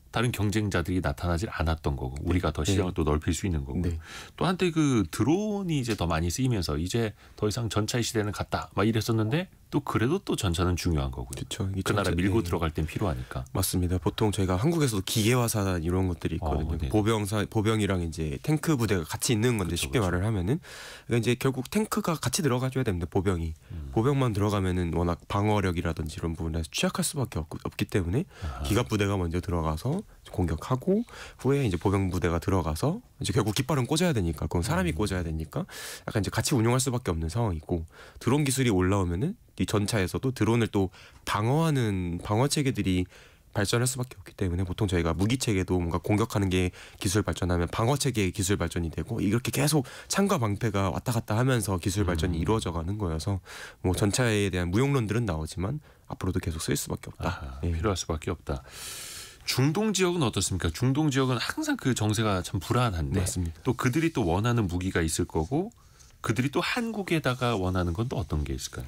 다른 경쟁자들이 나타나질 않았던 거고 우리가 더 시장을 또 넓힐 수 있는 거고 또 한때 그 드론이 이제 더 많이 쓰이면서 이제 더 이상 전차의 시대는 갔다 막 이랬었는데 또 그래도 또 전차는 중요한 거고요. 그렇죠. 그 나라 밀고 들어갈 땐 필요하니까. 맞습니다. 보통 저희가 한국에서도 기계화사 이런 것들이 있거든요. 보병이랑 이제 탱크 부대가 같이 있는 건데 쉽게 말을 하면은 그러니까 이제 결국 탱크가 같이 들어가줘야 됩니다. 보병이 보병만 들어가면은 워낙 방어력이라든지 이런 부분에서 취약할 수밖에 없기 때문에 기갑 부대가 먼저 들어가서 공격하고 후에 이제 보병 부대가 들어가서 이제 결국 깃발은 꽂아야 되니까 그건 사람이 꽂아야 되니까 약간 이제 같이 운용할 수밖에 없는 상황이고 드론 기술이 올라오면은 이 전차에서도 드론을 또 방어하는 방어 체계들이 발전할 수밖에 없기 때문에 보통 저희가 무기 체계도 뭔가 공격하는 게 기술 발전하면 방어 체계의 기술 발전이 되고 이렇게 계속 창과 방패가 왔다 갔다 하면서 기술 발전이 이루어져가는 거여서 뭐 전차에 대한 무용론들은 나오지만 앞으로도 계속 쓸 수밖에 없다. 필요할 수밖에 없다. 중동 지역은 어떻습니까? 중동 지역은 항상 그 정세가 참 불안한데 맞습니다. 또 그들이 또 원하는 무기가 있을 거고 그들이 또 한국에다가 원하는 건 또 어떤 게 있을까요?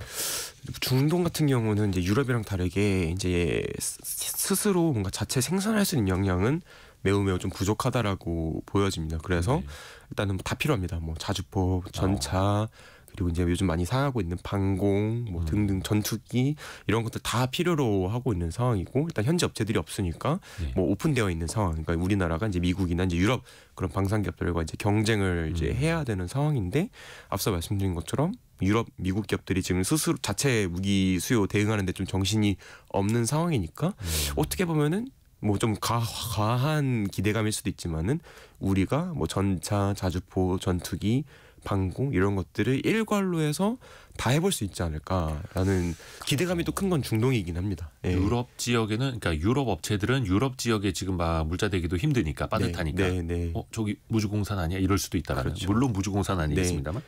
중동 같은 경우는 이제 유럽이랑 다르게 이제 스스로 뭔가 자체 생산할 수 있는 역량은 매우 좀 부족하다라고 보여집니다. 그래서 일단은 다 필요합니다. 뭐 자주포, 전차 그리고 이제 요즘 많이 사용하고 있는 방공 뭐 등등 전투기 이런 것들 다 필요로 하고 있는 상황이고 일단 현지 업체들이 없으니까 뭐 오픈되어 있는 상황. 그러니까 우리나라가 이제 미국이나 이제 유럽 그런 방산 기업들과 이제 경쟁을 이제 해야 되는 상황인데 앞서 말씀드린 것처럼 유럽 미국 기업들이 지금 스스로 자체 무기 수요 대응하는데 좀 정신이 없는 상황이니까 어떻게 보면은 뭐 좀 과한 기대감일 수도 있지만은 우리가 뭐 전차, 자주포, 전투기 방공 이런 것들을 일괄로 해서 다 해볼 수 있지 않을까라는 기대감이 또 큰 건 중동이긴 합니다. 유럽 지역에는 그러니까 유럽 업체들은 유럽 지역에 지금 막 물자대기도 힘드니까 빠듯하니까 저기 무주공산 아니야 이럴 수도 있다라는 물론 무주공산 아니겠습니다만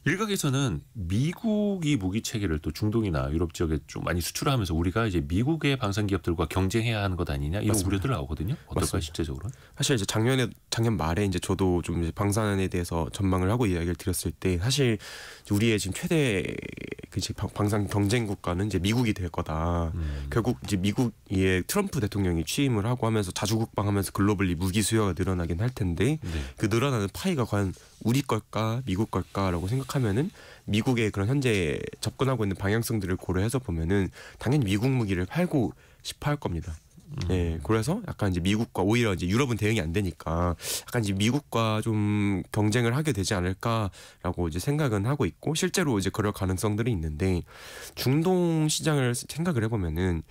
일각에서는 미국이 무기 체계를 또 중동이나 유럽 지역에 좀 많이 수출하면서 우리가 이제 미국의 방산 기업들과 경쟁해야 하는 것 아니냐 이런 맞습니다. 우려들 나오거든요. 어떨까요, 맞습니다. 실제적으로? 사실 이제 작년 말에 이제 저도 좀 이제 방산에 대해서 전망을 하고 이야기를 드렸을 때 사실 우리의 지금 최대 그 이제 방산 경쟁 국가는 이제 미국이 될 거다. 결국 이제 미국의 트럼프 대통령이 취임을 하고 하면서 자주국방하면서 글로벌리 무기 수요가 늘어나긴 할 텐데 네. 그 늘어나는 파이가 과연 우리 걸까 미국 걸까라고 생각하면은 미국의 그런 현재 접근하고 있는 방향성들을 고려해서 보면은 당연히 미국 무기를 팔고 싶어 할 겁니다. 네, 그래서 약간 이제 미국과 오히려 이제 유럽은 대응이 안 되니까 약간 이제 미국과 좀 경쟁을 하게 되지 않을까라고 이제 생각은 하고 있고 실제로 이제 그럴 가능성들이 있는데 중동 시장을 생각을 해보면은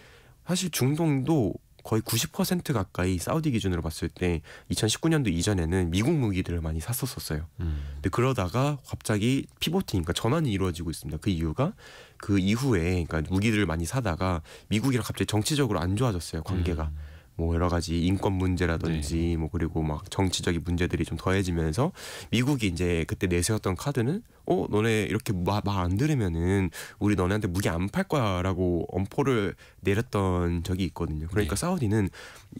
사실 중동도 거의 90% 가까이 사우디 기준으로 봤을 때 2019년도 이전에는 미국 무기들을 많이 샀었어요. 근데 그러다가 갑자기 피보팅, 그러니까 전환이 이루어지고 있습니다. 그 이유가 그 이후에 그러니까 무기들을 많이 사다가 미국이랑 갑자기 정치적으로 안 좋아졌어요. 관계가. 뭐 여러 가지 인권 문제라든지 뭐 그리고 막 정치적인 문제들이 좀 더해지면서 미국이 이제 그때 내세웠던 카드는 너네 이렇게 말 안 들으면은 우리 너네한테 무기 안 팔 거야라고 엄포를 내렸던 적이 있거든요. 그러니까 사우디는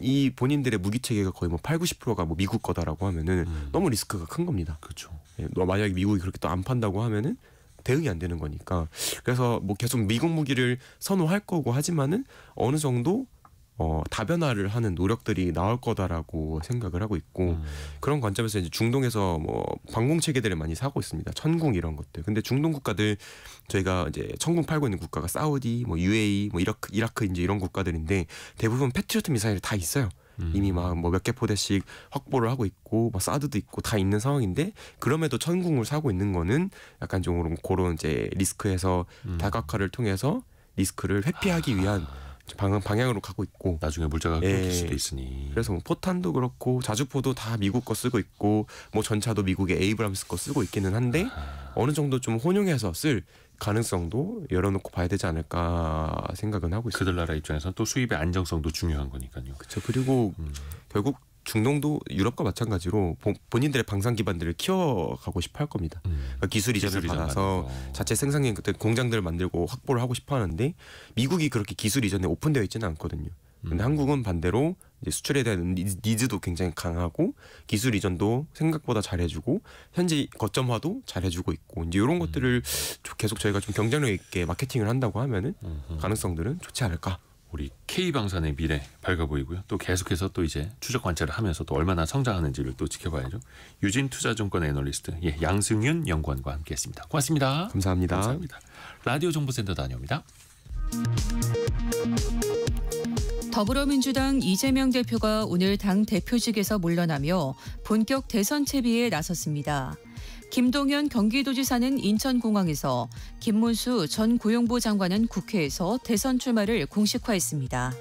이 본인들의 무기 체계가 거의 뭐 80-90%가 뭐 미국 거다라고 하면은 너무 리스크가 큰 겁니다. 그렇죠. 너 만약에 미국이 그렇게 또 안 판다고 하면은 대응이 안 되는 거니까. 그래서 뭐 계속 미국 무기를 선호할 거고 하지만은 어느 정도 다변화를 하는 노력들이 나올 거다라고 생각을 하고 있고 그런 관점에서 이제 중동에서 뭐 방공 체계들을 많이 사고 있습니다. 천궁 이런 것들. 근데 중동 국가들 저희가 이제 천궁 팔고 있는 국가가 사우디, 뭐 UAE, 뭐 이라크 이제 이런 국가들인데 대부분 패트리어트 미사일이 다 있어요. 이미 막 뭐 몇 개 포대씩 확보를 하고 있고 뭐 사드도 있고 다 있는 상황인데 그럼에도 천궁을 사고 있는 거는 약간 좀 그런 이제 리스크에서 다각화를 통해서 리스크를 회피하기 위한 방향으로 가고 있고 나중에 물자가 끊길 수도 있으니. 그래서 뭐 포탄도 그렇고 자주포도 다 미국 거 쓰고 있고 뭐 전차도 미국의 에이브람스 거 쓰고 있기는 한데 어느 정도 좀 혼용해서 쓸 가능성도 열어놓고 봐야 되지 않을까 생각은 하고 있습니다. 그들 나라 입장에서는 또 수입의 안정성도 중요한 거니까요. 그렇죠. 그리고 결국 중동도 유럽과 마찬가지로 본인들의 방산 기반들을 키워가고 싶어 할 겁니다. 그러니까 기술 이전을 받아서 자체 생산인 공장들을 만들고 확보를 하고 싶어 하는데 미국이 그렇게 기술 이전에 오픈되어 있지는 않거든요. 근데 한국은 반대로 이제 수출에 대한 니즈도 굉장히 강하고 기술 이전도 생각보다 잘해주고 현지 거점화도 잘해주고 있고 이제 이런 것들을 계속 저희가 좀 경쟁력 있게 마케팅을 한다고 하면은 가능성들은 좋지 않을까. 우리 K방산의 미래 밝아 보이고요. 또 계속해서 또 이제 추적 관찰을 하면서 또 얼마나 성장하는지를 또 지켜봐야죠. 유진투자증권 애널리스트 양승윤 연구원과 함께했습니다. 고맙습니다. 감사합니다. 감사합니다. 라디오 정보센터 다녀옵니다. 더불어민주당 이재명 대표가 오늘 당 대표직에서 물러나며 본격 대선 채비에 나섰습니다. 김동연 경기도지사는 인천공항에서 김문수 전 고용부 장관은 국회에서 대선 출마를 공식화했습니다.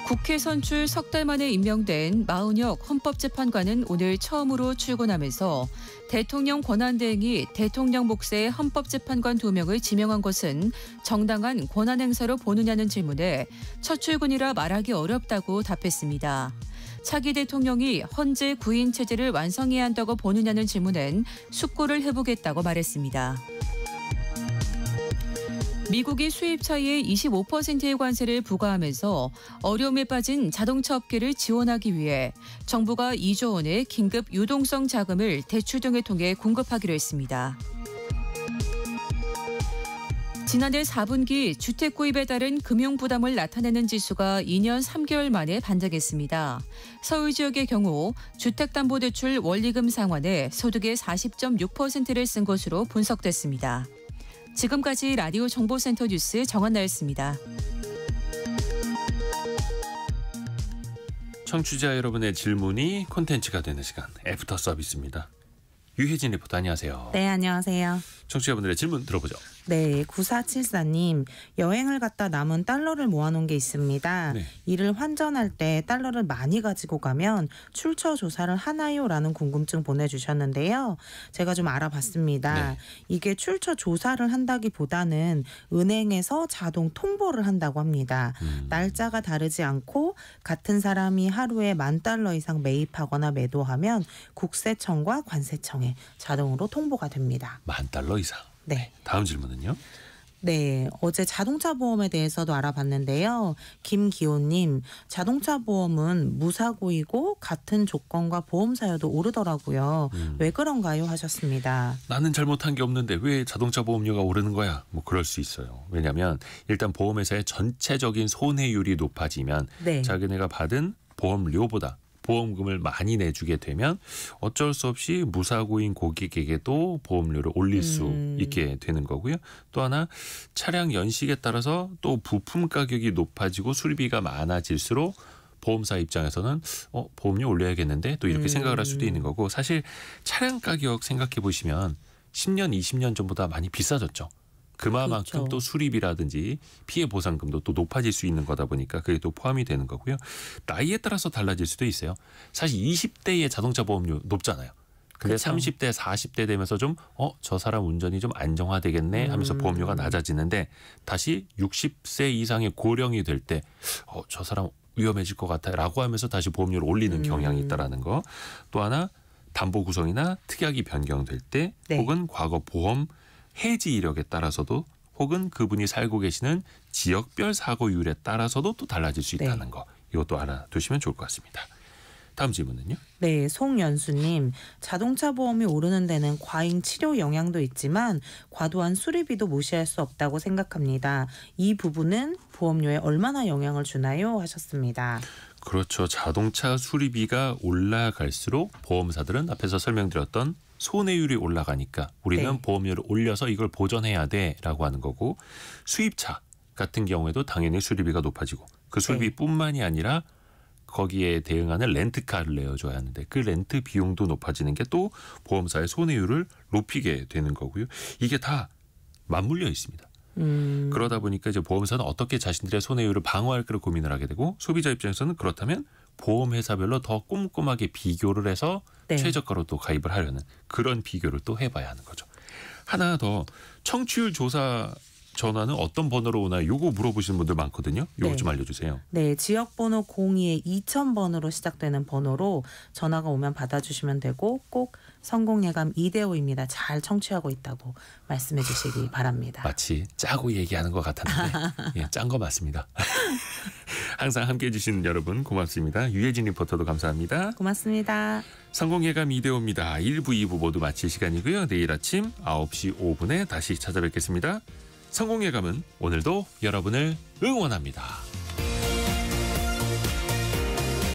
국회 선출 석 달 만에 임명된 마은혁 헌법재판관은 오늘 처음으로 출근하면서 대통령 권한대행이 대통령 몫의 헌법재판관 2명을 지명한 것은 정당한 권한행사로 보느냐는 질문에 첫 출근이라 말하기 어렵다고 답했습니다. 차기 대통령이 헌재 구인 체제를 완성해야 한다고 보느냐는 질문엔 숙고를 해보겠다고 말했습니다. 미국이 수입 차이에 25%의 관세를 부과하면서 어려움에 빠진 자동차 업계를 지원하기 위해 정부가 2조 원의 긴급 유동성 자금을 대출 등을 통해 공급하기로 했습니다. 지난해 4분기 주택 구입에 따른 금융 부담을 나타내는 지수가 2년 3개월 만에 반등했습니다. 서울 지역의 경우 주택담보대출 원리금 상환에 소득의 40.6%를 쓴 것으로 분석됐습니다. 지금까지 라디오 정보센터 뉴스 정한나였습니다. 청취자 여러분의 질문이 콘텐츠가 되는 시간 애프터 서비스입니다. 유혜진 리포터 안녕하세요. 네, 안녕하세요. 청취자분들의 질문 들어보죠. 네, 9474님. 여행을 갔다 남은 달러를 모아놓은 게 있습니다. 네. 이를 환전할 때 달러를 많이 가지고 가면 출처 조사를 하나요? 라는 궁금증 보내주셨는데요. 제가 좀 알아봤습니다. 네. 이게 출처 조사를 한다기보다는 은행에서 자동 통보를 한다고 합니다. 날짜가 다르지 않고 같은 사람이 하루에 $10,000 이상 매입하거나 매도하면 국세청과 관세청에 자동으로 통보가 됩니다. $10,000 이상. 네. 다음 질문은요? 네, 어제 자동차 보험에 대해서도 알아봤는데요. 김기호님, 자동차 보험은 무사고이고 같은 조건과 보험사여도 오르더라고요. 왜 그런가요? 하셨습니다. 나는 잘못한 게 없는데 왜 자동차 보험료가 오르는 거야? 뭐 그럴 수 있어요. 왜냐하면 일단 보험회사의 전체적인 손해율이 높아지면 네. 자기네가 받은 보험료보다 보험금을 많이 내주게 되면 어쩔 수 없이 무사고인 고객에게도 보험료를 올릴 수 있게 되는 거고요. 또 하나 차량 연식에 따라서 또 부품 가격이 높아지고 수리비가 많아질수록 보험사 입장에서는 보험료 올려야겠는데 또 이렇게 생각을 할 수도 있는 거고, 사실 차량 가격 생각해 보시면 10년, 20년 전보다 많이 비싸졌죠. 그만큼 그렇죠. 또 수리비라든지 피해 보상금도 또 높아질 수 있는 거다 보니까 그게 또 포함이 되는 거고요. 나이에 따라서 달라질 수도 있어요. 사실 20대의 자동차 보험료 높잖아요. 근데 그쵸. 30대, 40대 되면서 좀 저 사람 운전이 좀 안정화되겠네 하면서 보험료가 낮아지는데, 다시 60세 이상의 고령이 될 때 저 사람 위험해질 것 같아라고 하면서 다시 보험료를 올리는 경향이 있다라는 거. 또 하나 담보 구성이나 특약이 변경될 때 네. 혹은 과거 보험 해지 이력에 따라서도 혹은 그분이 살고 계시는 지역별 사고율에 따라서도 또 달라질 수 네. 있다는 거. 이것도 알아두시면 좋을 것 같습니다. 다음 질문은요? 네, 송연수님. 자동차 보험이 오르는 데는 과잉 치료 영향도 있지만 과도한 수리비도 무시할 수 없다고 생각합니다. 이 부분은 보험료에 얼마나 영향을 주나요? 하셨습니다. 그렇죠. 자동차 수리비가 올라갈수록 보험사들은 앞에서 설명드렸던 손해율이 올라가니까 우리는 네. 보험료를 올려서 이걸 보전해야 돼라고 하는 거고, 수입차 같은 경우에도 당연히 수리비가 높아지고 그 수리비뿐만이 아니라 거기에 대응하는 렌트카를 내어줘야 하는데 그 렌트 비용도 높아지는 게 또 보험사의 손해율을 높이게 되는 거고요. 이게 다 맞물려 있습니다. 그러다 보니까 이제 보험사는 어떻게 자신들의 손해율을 방어할까를 고민을 하게 되고, 소비자 입장에서는 그렇다면 보험회사별로 더 꼼꼼하게 비교를 해서 네. 최저가로 또 가입을 하려는 그런 비교를 또 해봐야 하는 거죠. 하나 더, 청취율 조사 전화는 어떤 번호로 오나요? 요거 물어보시는 분들 많거든요. 요거 네. 좀 알려주세요. 네, 지역번호 02에 2000번으로 시작되는 번호로 전화가 오면 받아주시면 되고, 꼭 성공예감 2대5입니다. 잘 청취하고 있다고 말씀해 주시기 바랍니다. 마치 짜고 얘기하는 것 같았는데 예, 짠 거 맞습니다. 항상 함께해 주시는 여러분 고맙습니다. 유혜진 리포터도 감사합니다. 고맙습니다. 성공예감 2대5입니다. 1부, 2부 모두 마칠 시간이고요. 내일 아침 9시 5분에 다시 찾아뵙겠습니다. 성공예감은 오늘도 여러분을 응원합니다.